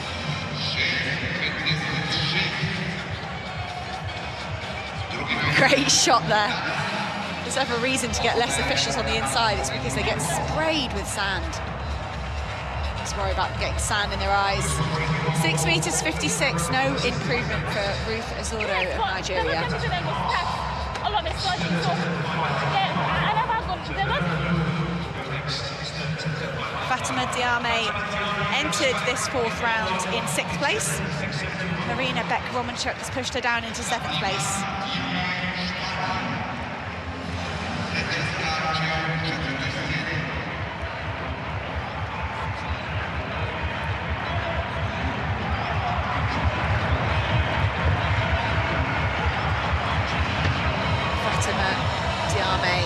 [SPEAKER 5] Great shot there. If there's ever a reason to get less officials on the inside, it's because they get sprayed with sand. Just worry about getting sand in their eyes. 6 meters 56, no improvement for Ruth Usoro of Nigeria. Fátima Diame entered this 4th round in 6th place. Maryna Bekh-Romanchuk has pushed her down into 7th place. Fátima Diame,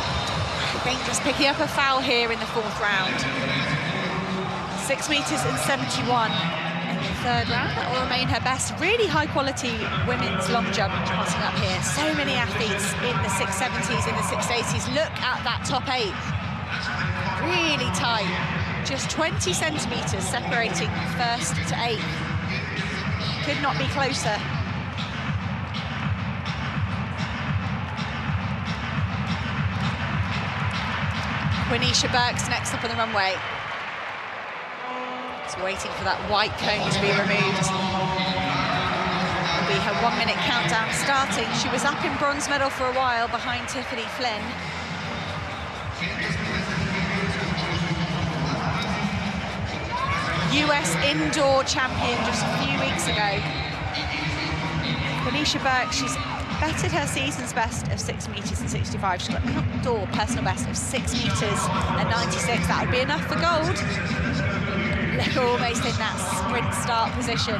[SPEAKER 5] I think, just picking up a foul here in the 4th round. 6 meters and 71 in the 3rd round. That will remain her best. Really high quality women's long jump passing up here. So many athletes in the 670s, in the 680s. Look at that top 8. Really tight. Just 20 centimeters separating 1st to 8th. Could not be closer. Quanesha Burks next up on the runway. It's waiting for that white cone to be removed. It'll be her 1-minute countdown starting. She was up in bronze medal for a while behind Tiffany Flynn. US indoor champion just a few weeks ago. Quanesha Burks, she's bettered her season's best of 6 meters and 65. She's got an outdoor personal best of 6 meters and 96. That would be enough for gold. They're almost in that sprint start position.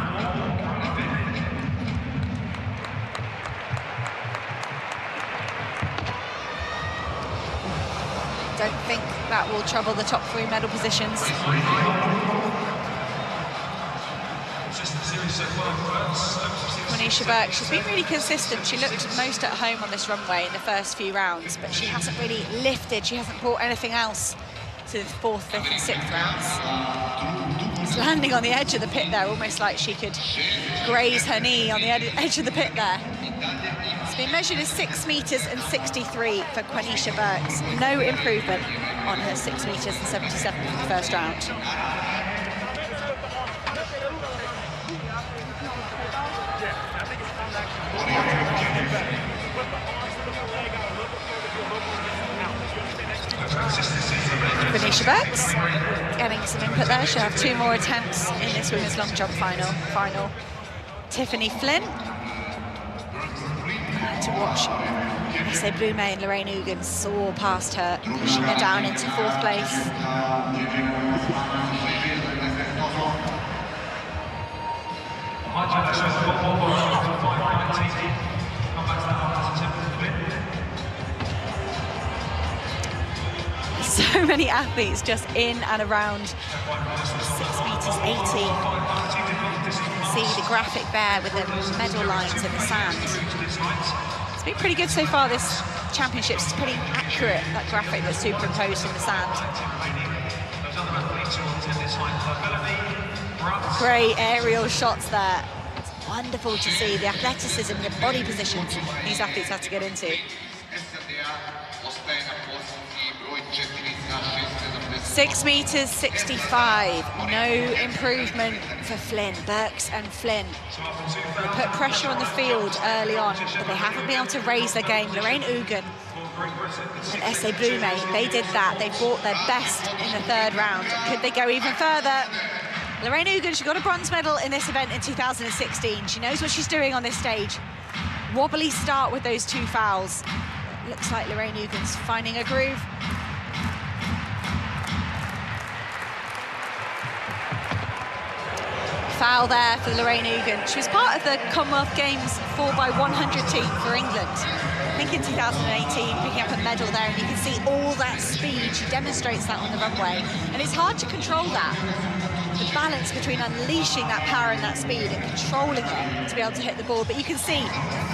[SPEAKER 5] Don't think that will trouble the top 3 medal positions. Quanesha Burks, she's been really consistent. She looked most at home on this runway in the first few rounds, but she hasn't really lifted. She hasn't brought anything else to the 4th, 5th and 6th rounds. It's landing on the edge of the pit there, almost like she could graze her knee on the edge of the pit there. It's been measured as 6 meters and 63 for Quanesha Burks. No improvement on her 6 meters and 77 for the first round. Quanesha Burks getting some input there. She'll have 2 more attempts in this women's long jump final. Tiffany Flynn. To watch Ese Brume and Lorraine Ugen soar past her, pushing her down into 4th place. So many athletes just in and around 6 meters 80. See the graphic there with the medal lines in the sand. It's been pretty good so far, this championships. It's pretty accurate, that graphic that's superimposed in the sand. Great aerial shots there. It's wonderful to see the athleticism, the body positions these athletes have to get into. 6 metres 65, no improvement for Flynn. Burks and Flynn, they put pressure on the field early on, but they haven't been able to raise their game. Lorraine Ugen and Ese Brume, they did that. They brought their best in the third round. Could they go even further? Lorraine Ugen, she got a bronze medal in this event in 2016. She knows what she's doing on this stage. Wobbly start with those 2 fouls. Looks like Lorraine Ugen's finding a groove. Foul there for Lorraine Ugen. She was part of the Commonwealth Games 4x100 team for England. I think in 2018, picking up a medal there, and you can see all that speed. She demonstrates that on the runway, and it's hard to control that. The balance between unleashing that power and that speed and controlling it to be able to hit the ball. But you can see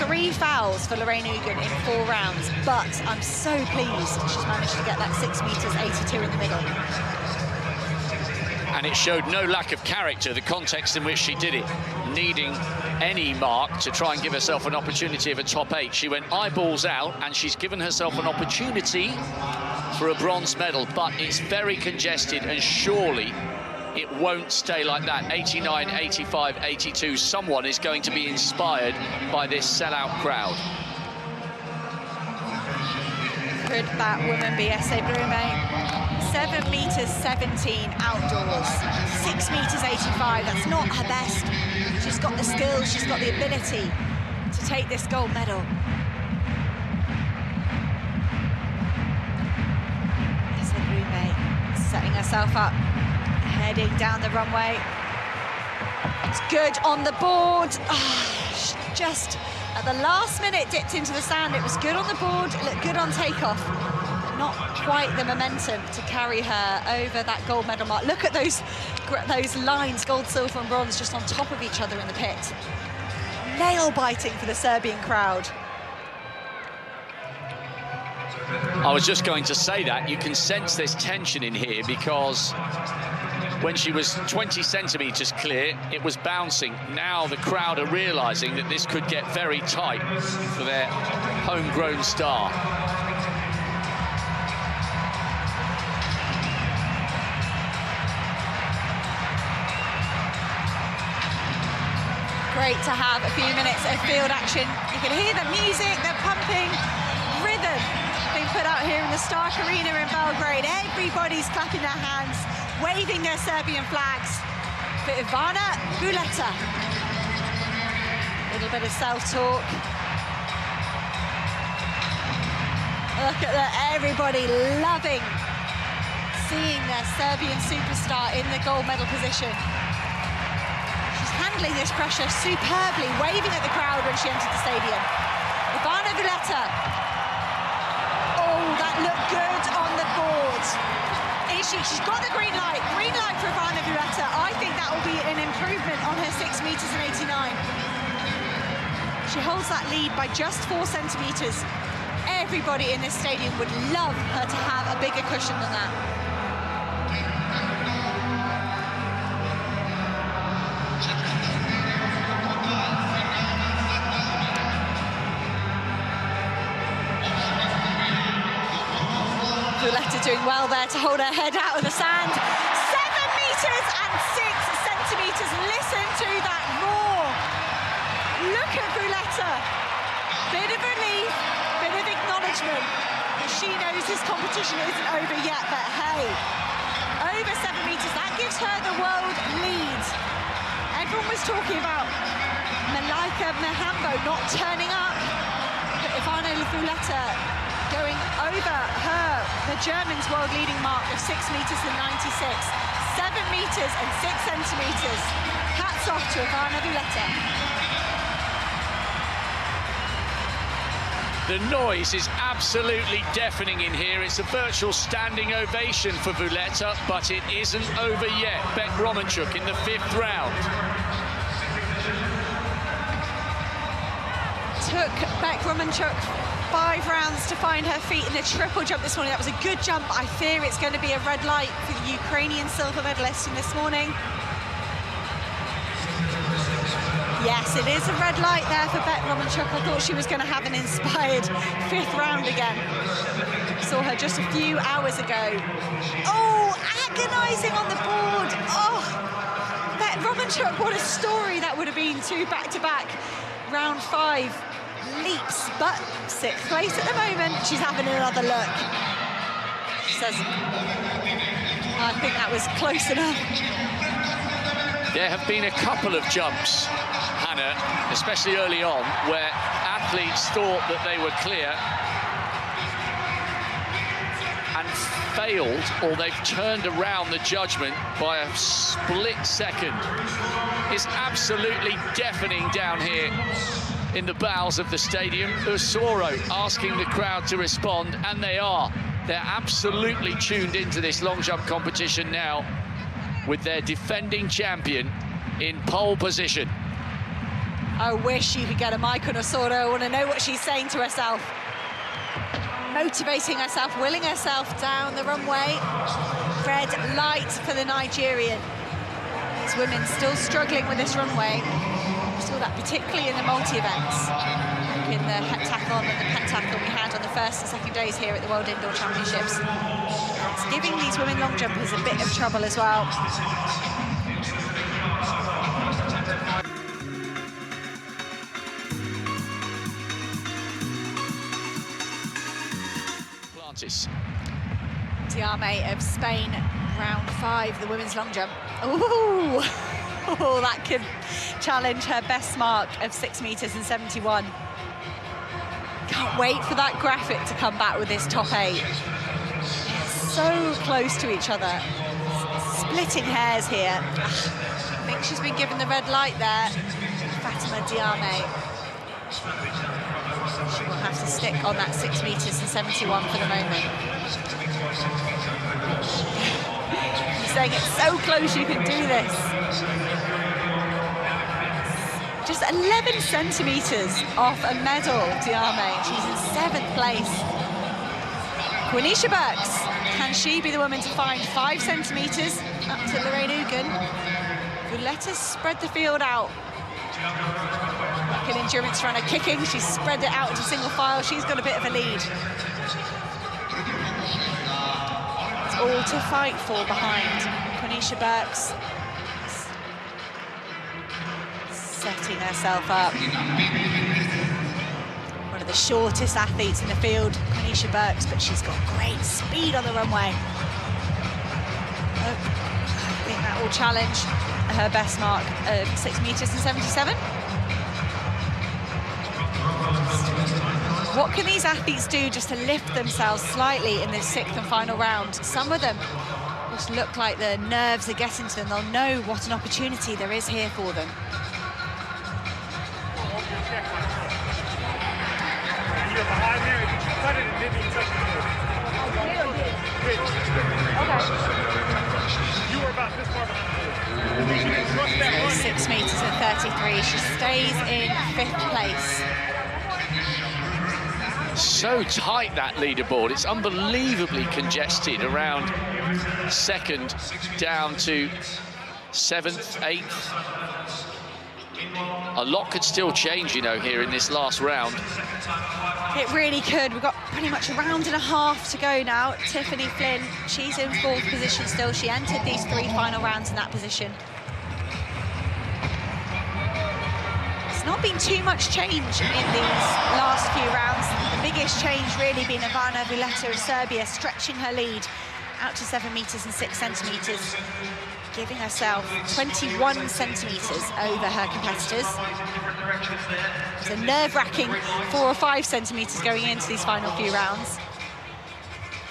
[SPEAKER 5] 3 fouls for Lorraine Ugen in 4 rounds, but I'm so pleased she's managed to get that 6 metres 82 in the middle.
[SPEAKER 1] And it showed no lack of character, the context in which she did it, needing any mark to try and give herself an opportunity of a top 8. She went eyeballs out, and she's given herself an opportunity for a bronze medal, but it's very congested, and surely it won't stay like that. 89, 85, 82. Someone is going to be inspired by this sellout crowd.
[SPEAKER 5] Could that woman be Ese Brume? 7 metres 17 outdoors, 6 metres 85. That's not her best. She's got the skills, she's got the ability to take this gold medal. Ese Brume setting herself up, heading down the runway. It's good on the board. Oh, just at the last minute dipped into the sand. It was good on the board, it looked good on takeoff. Not quite the momentum to carry her over that gold medal mark. Look at those lines, gold, silver and bronze, just on top of each other in the pit. Nail-biting for the Serbian crowd.
[SPEAKER 1] I was just going to say that. You can sense there's tension in here, because when she was 20 centimetres clear, it was bouncing. Now the crowd are realising that this could get very tight for their homegrown star.
[SPEAKER 5] Great to have a few minutes of field action. You can hear the music, the pumping, rhythm being put out here in the Štark Arena in Belgrade. Everybody's clapping their hands, waving their Serbian flags for Ivana Vuleta. A little bit of self-talk. Look at that, everybody loving seeing their Serbian superstar in the gold medal position. Handling this pressure superbly, waving at the crowd when she entered the stadium. Ivana Vuleta. Oh, that looked good on the board. She's got the green light for Ivana Vuleta. I think that will be an improvement on her 6 metres and 89. She holds that lead by just 4 centimetres. Everybody in this stadium would love her to have a bigger cushion than that. Vuleta doing well there to hold her head out of the sand. 7 metres and 6 centimetres. Listen to that roar. Look at Vuleta. Bit of relief, bit of acknowledgement. She knows this competition isn't over yet, but hey, over 7 metres, that gives her the world lead. Everyone was talking about Milka Gardašević not turning up, but Ivana Vuleta going over the Germans' world-leading mark of 6 metres and 96. 7 metres and 6 centimetres. Hats off to Ivana Vuleta.
[SPEAKER 1] The noise is absolutely deafening in here. It's a virtual standing ovation for Vuleta, but it isn't over yet. Bekh-Romanchuk in the 5th round.
[SPEAKER 5] Took Bekh-Romanchuk 5 rounds to find her feet in the triple jump this morning. That was a good jump. I fear it's going to be a red light for the Ukrainian silver medalist in this morning. Yes, it is a red light there for Bekh-Romanchuk. I thought she was going to have an inspired 5th round again. Saw her just a few hours ago. Oh, agonising on the board. Oh, Bekh-Romanchuk, what a story that would have been. 2 back-to-back. Round 5 leaps, but 6th place at the moment. She's having another look. She says, I think that was close enough.
[SPEAKER 1] There have been a couple of jumps, Hannah, especially early on, where athletes thought that they were clear and failed, or they've turned around the judgment by a split second. It's absolutely deafening down here in the bowels of the stadium. Usoro asking the crowd to respond, and they are. They're absolutely tuned into this long jump competition now, with their defending champion in pole position.
[SPEAKER 5] I wish you could get a mic on Usoro. I want to know what she's saying to herself. Motivating herself, willing herself down the runway. Red light for the Nigerian. These women still struggling with this runway. We saw that particularly in the multi-events. In the heptathlon and the pentathlon we had on the 1st and 2nd days here at the World Indoor Championships. It's giving these women long jumpers a bit of trouble as well.
[SPEAKER 1] Plantis.
[SPEAKER 5] Diame of Spain, round 5, the women's long jump. Ooh! Oh, that could challenge her best mark of 6 meters and 71. Can't wait for that graphic to come back with this top 8. So close to each other. Splitting hairs here. I think she's been given the red light there. Fátima Diame. She will have to stick on that 6 meters and 71 for the moment. He's saying it's so close you can do this. Just 11 centimetres off a medal, Diame. She's in 7th place. Quanesha Burks, can she be the woman to find 5 centimetres up to Lorraine Ugen? Vuleta spread the field out. Like an endurance runner kicking, she's spread it out into single file. She's got a bit of a lead. It's all to fight for behind. Quanesha Burks setting herself up. One of the shortest athletes in the field, Quanesha Burks, but she's got great speed on the runway. I think that will challenge her best mark of 6 meters and 77. What can these athletes do just to lift themselves slightly in this 6th and final round? Some of them just look like the nerves are getting to them. They'll know what an opportunity there is here for them.
[SPEAKER 8] You're behind there. If you cut it and maybe touch it. You were about this far behind.
[SPEAKER 5] 6 meters and 33. She stays in 5th place.
[SPEAKER 1] So tight, that leaderboard. It's unbelievably congested around 2nd down to 7th, 8th. A lot could still change, you know, here in this last round.
[SPEAKER 5] It really could. We've got pretty much a round and a half to go now. Tiffany Flynn, she's in 4th position still. She entered these 3 final rounds in that position. It's not been too much change in these last few rounds. The biggest change really being Ivana Vuleta of Serbia, stretching her lead out to 7 meters and 6 centimeters, giving herself 21 centimetres over her competitors. It's a nerve-wracking 4 or 5 centimetres going into these final few rounds.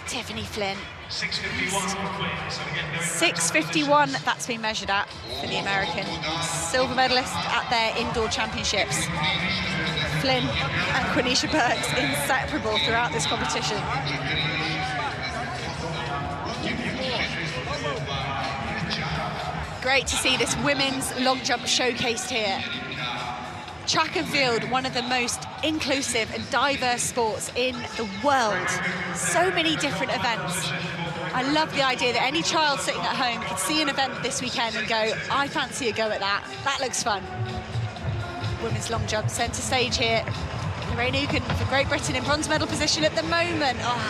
[SPEAKER 5] Tiffany Flynn. 6:51, that's been measured at for the American silver medalist at their indoor championships. Flynn and Quanesha Burks inseparable throughout this competition. Great to see this women's long jump showcased here. Track and field, one of the most inclusive and diverse sports in the world. So many different events. I love the idea that any child sitting at home could see an event this weekend and go, I fancy a go at that. That looks fun. women's long jump. Centre stage here. Lorraine Ugen for Great Britain in bronze medal position at the moment. Oh,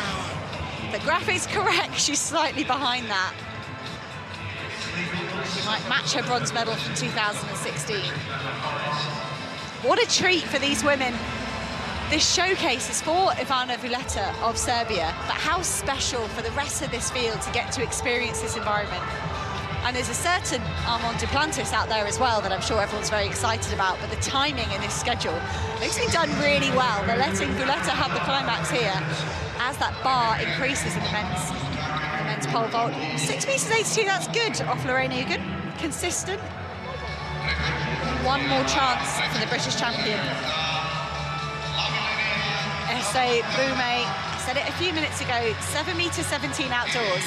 [SPEAKER 5] the graphic's correct, she's slightly behind that. She might match her bronze medal from 2016. What a treat for these women. This showcase is for Ivana Vuleta of Serbia, but how special for the rest of this field to get to experience this environment. And there's a certain Armand Duplantis out there as well that I'm sure everyone's very excited about, but the timing in this schedule makes me done really well. They're letting Vuleta have the climax here as that bar increases in the men's pole vault. 6 meters 82, that's good off Lorraine Ugen. Consistent. One more chance for the British champion. Ese Brume, I said it a few minutes ago, 7 meters 17 outdoors.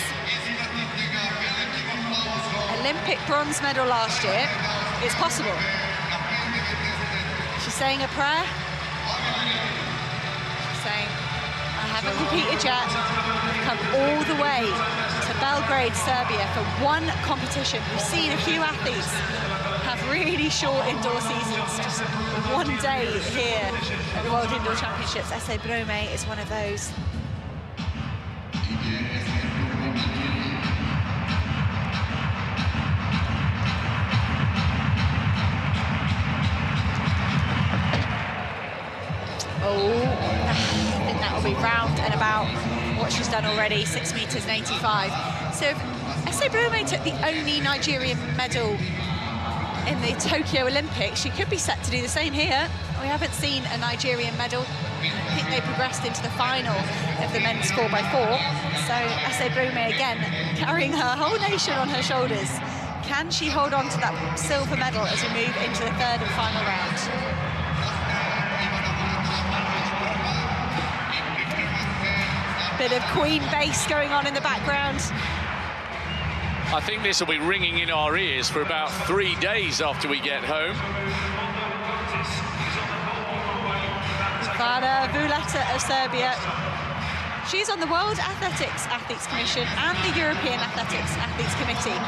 [SPEAKER 5] Olympic bronze medal last year. It's possible. She's saying a prayer. She's saying, I haven't competed yet. I've come all the way to Belgrade, Serbia for one competition. We've seen a few athletes have really short indoor seasons, just one day here at the World Indoor Championships. Ese Brume is one of those. I think that will be round and about what she's done already, 6 meters 85. So Ese Brume took the only Nigerian medal in the Tokyo Olympics. She could be set to do the same here. We haven't seen a Nigerian medal. I think they progressed into the final of the men's 4x4. So Ese Brume again carrying her whole nation on her shoulders. Can she hold on to that silver medal as we move into the third and final round? Bit of Queen bass going on in the background.
[SPEAKER 1] I think this will be ringing in our ears for about 3 days after we get home.
[SPEAKER 5] Ivana Vuleta of Serbia. She's on the World Athletics Commission and the European Athletics Athletes Committee.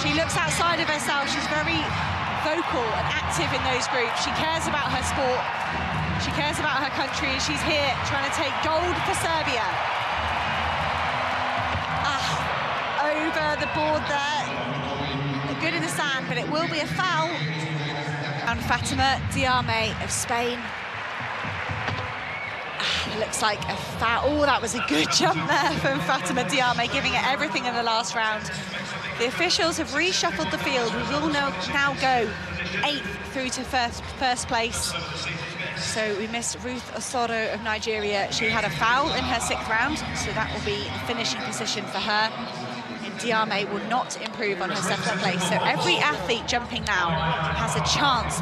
[SPEAKER 5] She looks outside of herself. She's very vocal and active in those groups. She cares about her sport. She cares about her country, and she's here trying to take gold for Serbia. Over the board there. Good in the sand, but it will be a foul. And Fátima Diame of Spain. Looks like a foul. Oh, that was a good jump there from Fátima Diame, giving it everything in the last round. The officials have reshuffled the field. We will now go 8th through to first place. So we missed Ruth Usoro of Nigeria. She had a foul in her 6th round, so that will be the finishing position for her. And Diame will not improve on her 7th place. So every athlete jumping now has a chance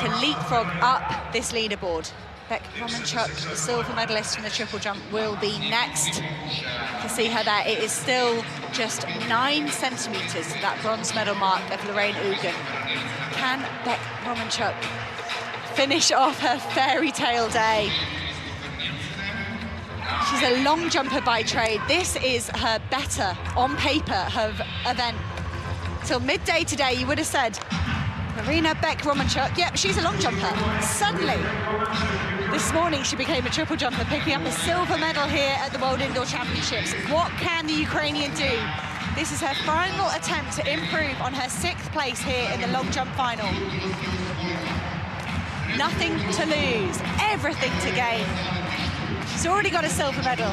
[SPEAKER 5] to leapfrog up this leaderboard. Bekh-Romanchuk, the silver medalist from the triple jump, will be next. You can see her there. It is still just 9 centimetres to that bronze medal mark of Lorraine Ugen. Can Bekh-Romanchuk finish off her fairy tale day? She's a long jumper by trade. This is her better, on paper, her event. Till midday today, you would have said, Maryna Bekh-Romanchuk, yep, she's a long jumper. Suddenly, this morning she became a triple jumper, picking up a silver medal here at the World Indoor Championships. What can the Ukrainian do? This is her final attempt to improve on her 6th place here in the long jump final. Nothing to lose, everything to gain. She's already got a silver medal.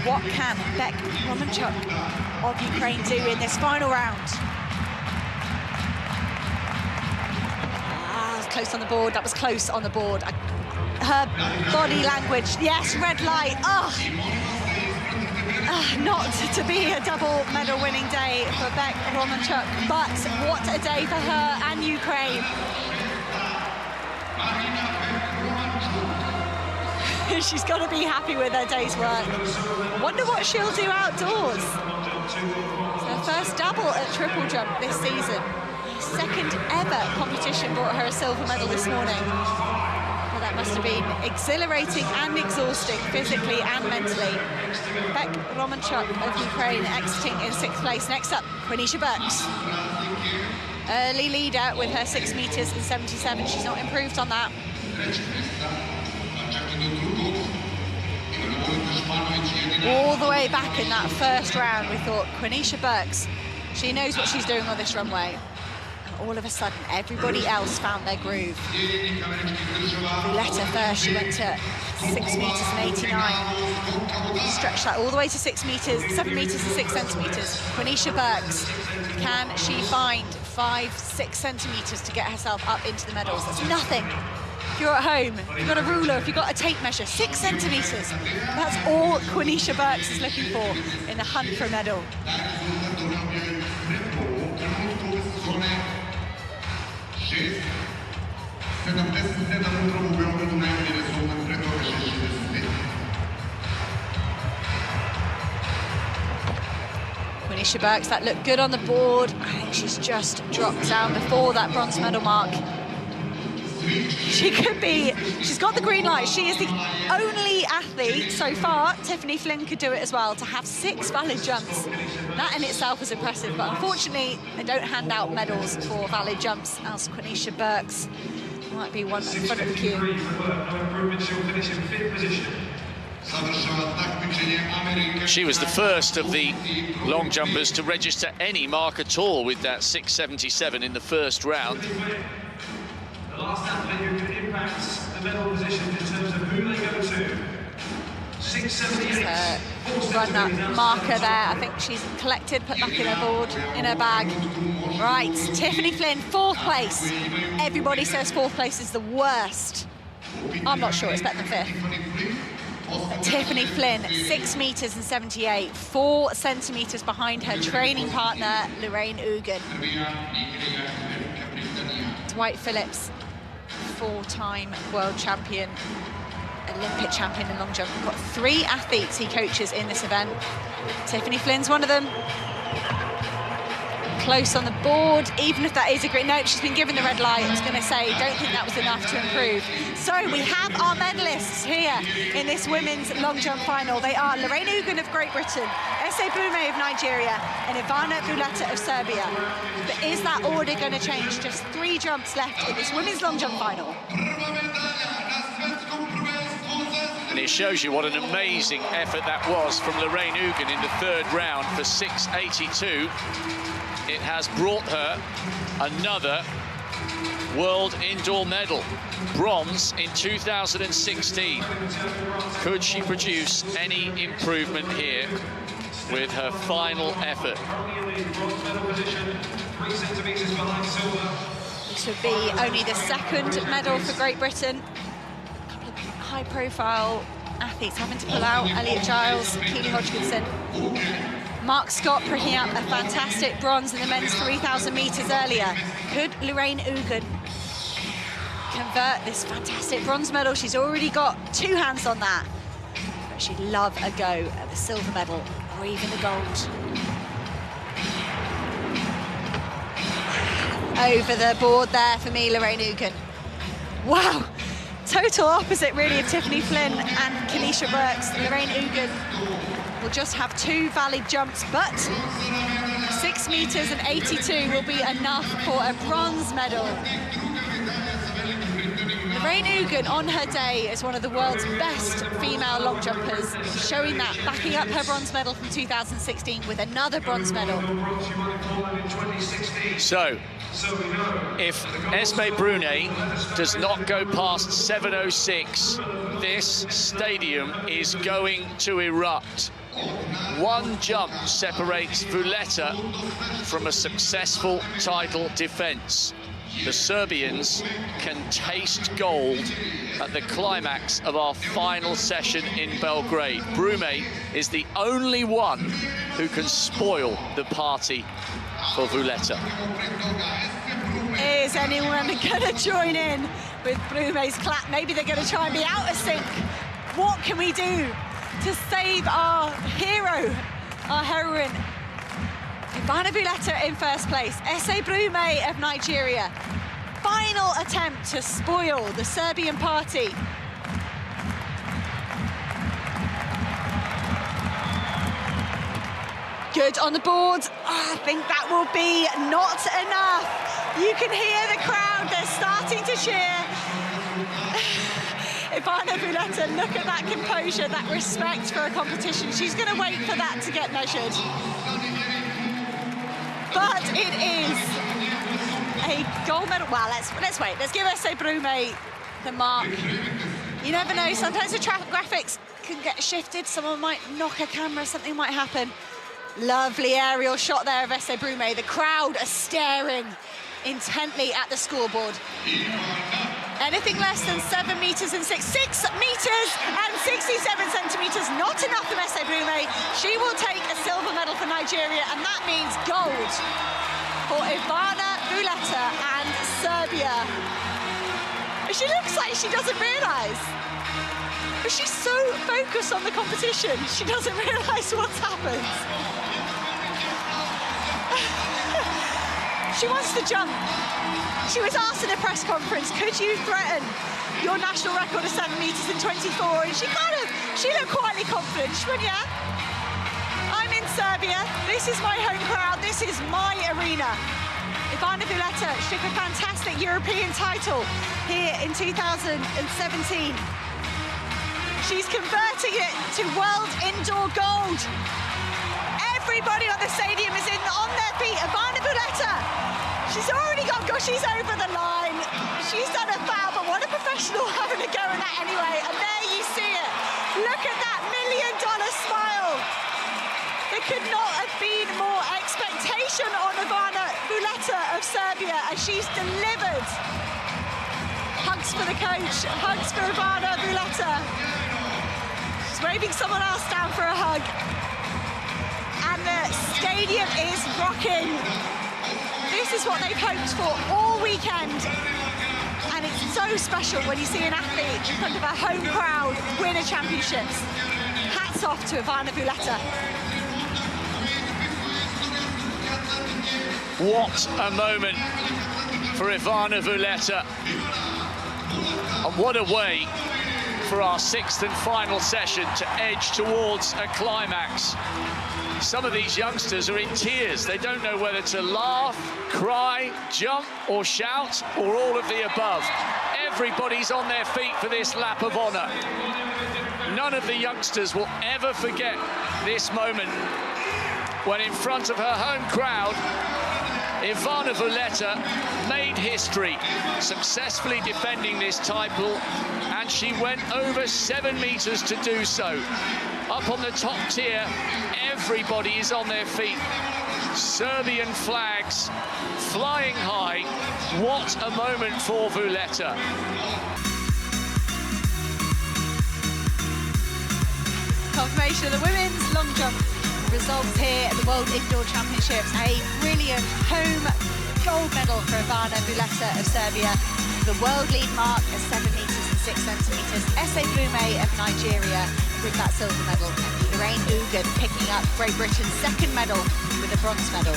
[SPEAKER 5] What can Bekh-Romanchuk of Ukraine do in this final round? Close on the board, that was close on the board. Her body language, yes, red light. Not to be a double medal winning day for Bekh-Romanchuk, but what a day for her and Ukraine. She's got to be happy with her day's work. Wonder what she'll do outdoors. It's her first double at triple jump this season. Second ever competition brought her a silver medal this morning. Well, that must have been exhilarating and exhausting, physically and mentally. Bekh-Romanchuk of Ukraine exiting in 6th place. Next up, Quanesha Burks. Early leader with her 6 meters and 77. She's not improved on that. All the way back in that first round, we thought Quanesha Burks, she knows what she's doing on this runway. And all of a sudden, everybody else found their groove. Vuleta first, she went to 6 meters and 89. Stretched that all the way to 6 meters, 7 meters and 6 centimeters. Quanesha Burks, can she find 5-6 centimeters to get herself up into the medals? That's nothing. If you're at home, if you've got a ruler, if you've got a tape measure, 6 centimeters. That's all Quanesha Burks is looking for in the hunt for a medal. Quanesha Burks, that looked good on the board. I think she's just dropped down before that bronze medal mark. She could be, she's got the green light. She is the only athlete so far, Tiffany Flynn could do it as well, to have 6 valid jumps. That in itself was impressive, but unfortunately, they don't hand out medals for valid jumps, as Quanesha Burks might be one in front of the queue.
[SPEAKER 1] She was the first of the long jumpers to register any mark at all with that 6.77 in the first round.
[SPEAKER 2] The last athlete who can impact the medal position in terms of who they go to. 6.78.
[SPEAKER 5] Run that marker there. I think she's collected, put back in her board, in her bag. Right, Tiffany Flynn, 4th place. Everybody says 4th place is the worst. I'm not sure, it's better than 5th. But Tiffany Flynn, 6 meters and 78, 4 centimeters behind her training partner, Lorraine Ugen. Dwight Phillips, 4-time world champion, Olympic champion in long jump. We've got 3 athletes he coaches in this event. Tiffany Flynn's one of them. Close on the board, even if that is a green. No, she's been given the red light. I was going to say, don't think that was enough to improve. So we have our medalists here in this women's long jump final. They are Lorraine Ugen of Great Britain, Ese Brume of Nigeria, and Ivana Vuleta of Serbia. But is that order going to change? Just 3 jumps left in this women's long jump final.
[SPEAKER 1] And it shows you what an amazing effort that was from Lorraine Ugen in the 3rd round for 6.82. It has brought her another world indoor medal, bronze in 2016. Could she produce any improvement here with her final effort?
[SPEAKER 5] This would be only the 2nd medal for Great Britain. A couple of high-profile athletes having to pull out. Elliot Giles, Keely Hodgkinson. Mark Scott picking up a fantastic bronze in the men's 3,000 metres earlier. Could Lorraine Ugen convert this fantastic bronze medal? She's already got 2 hands on that. But she'd love a go at the silver medal or even the gold. Over the board there for me, Lorraine Ugen. Wow, total opposite really of Tiffany Flynn and Quanesha Burks. Lorraine Ugen will just have 2 valid jumps, but 6 meters and 82 will be enough for a bronze medal. Lorraine Ugen on her day is one of the world's best female long jumpers, showing that, backing up her bronze medal from 2016 with another bronze medal.
[SPEAKER 1] So, if Ese Brume does not go past 7.06, this stadium is going to erupt. 1 jump separates Vuleta from a successful title defence. The Serbians can taste gold at the climax of our final session in Belgrade. Brume is the only one who can spoil the party for Vuleta.
[SPEAKER 5] Is anyone going to join in with Brume's clap? Maybe they're going to try and be out of sync. What can we do to save our hero, our heroine? Ivana Vuleta in 1st place, Ese Brume of Nigeria. Final attempt to spoil the Serbian party. Good on the board. Oh, I think that will be not enough. You can hear the crowd, they're starting to cheer. Ivana Vuleta, look at that composure, that respect for a competition. She's going to wait for that to get measured. But it is a gold medal. Well, let's wait. Let's give Ese Brume the mark. You never know, sometimes the graphics can get shifted. Someone might knock a camera, something might happen. Lovely aerial shot there of Ese Brume. The crowd are staring intently at the scoreboard. Anything less than 7 meters and 6 meters and 67 centimeters, not enough from Ese Brume. She will take a silver medal for Nigeria, and that means gold for Ivana Vuleta and Serbia. She looks like she doesn't realise, but she's so focused on the competition, she doesn't realise what's happened. She wants to jump. She was asked in a press conference, could you threaten your national record of 7 meters and 24? And she looked quietly confident. She went, yeah, I'm in Serbia. This is my home crowd. This is my arena. Ivana Vuleta, she took a fantastic European title here in 2017. She's converting it to world indoor gold. Everybody on the stadium is on their feet. Ivana Vuleta, she's already got, she's over the line. She's done a foul, but what a professional having a go at that anyway. And there you see it. Look at that $1 million smile. There could not have been more expectation on Ivana Vuleta of Serbia, as she's delivered. Hugs for the coach, hugs for Ivana Vuleta. She's waving someone else down for a hug. And the stadium is rocking. This is what they've hoped for all weekend. And it's so special when you see an athlete in front of a home crowd win a championships. Hats off to Ivana Vuleta.
[SPEAKER 1] What a moment for Ivana Vuleta. And what a way for our 6th and final session to edge towards a climax. Some of these youngsters are in tears. They don't know whether to laugh, cry, jump or shout, or all of the above. Everybody's on their feet for this lap of honour. None of the youngsters will ever forget this moment when in front of her home crowd, Ivana Vuleta made history, successfully defending this title, and she went over 7 meters to do so. Up on the top tier, everybody is on their feet. Serbian flags flying high. What a moment for Vuleta.
[SPEAKER 5] Confirmation of the women's long jump results here at the World Indoor Championships. A brilliant home gold medal for Ivana Vuleta of Serbia. The world lead mark of 7 meters and 6 centimeters. Ese Brume of Nigeria with that silver medal. And Lorraine Ugen picking up Great Britain's 2nd medal with a bronze medal.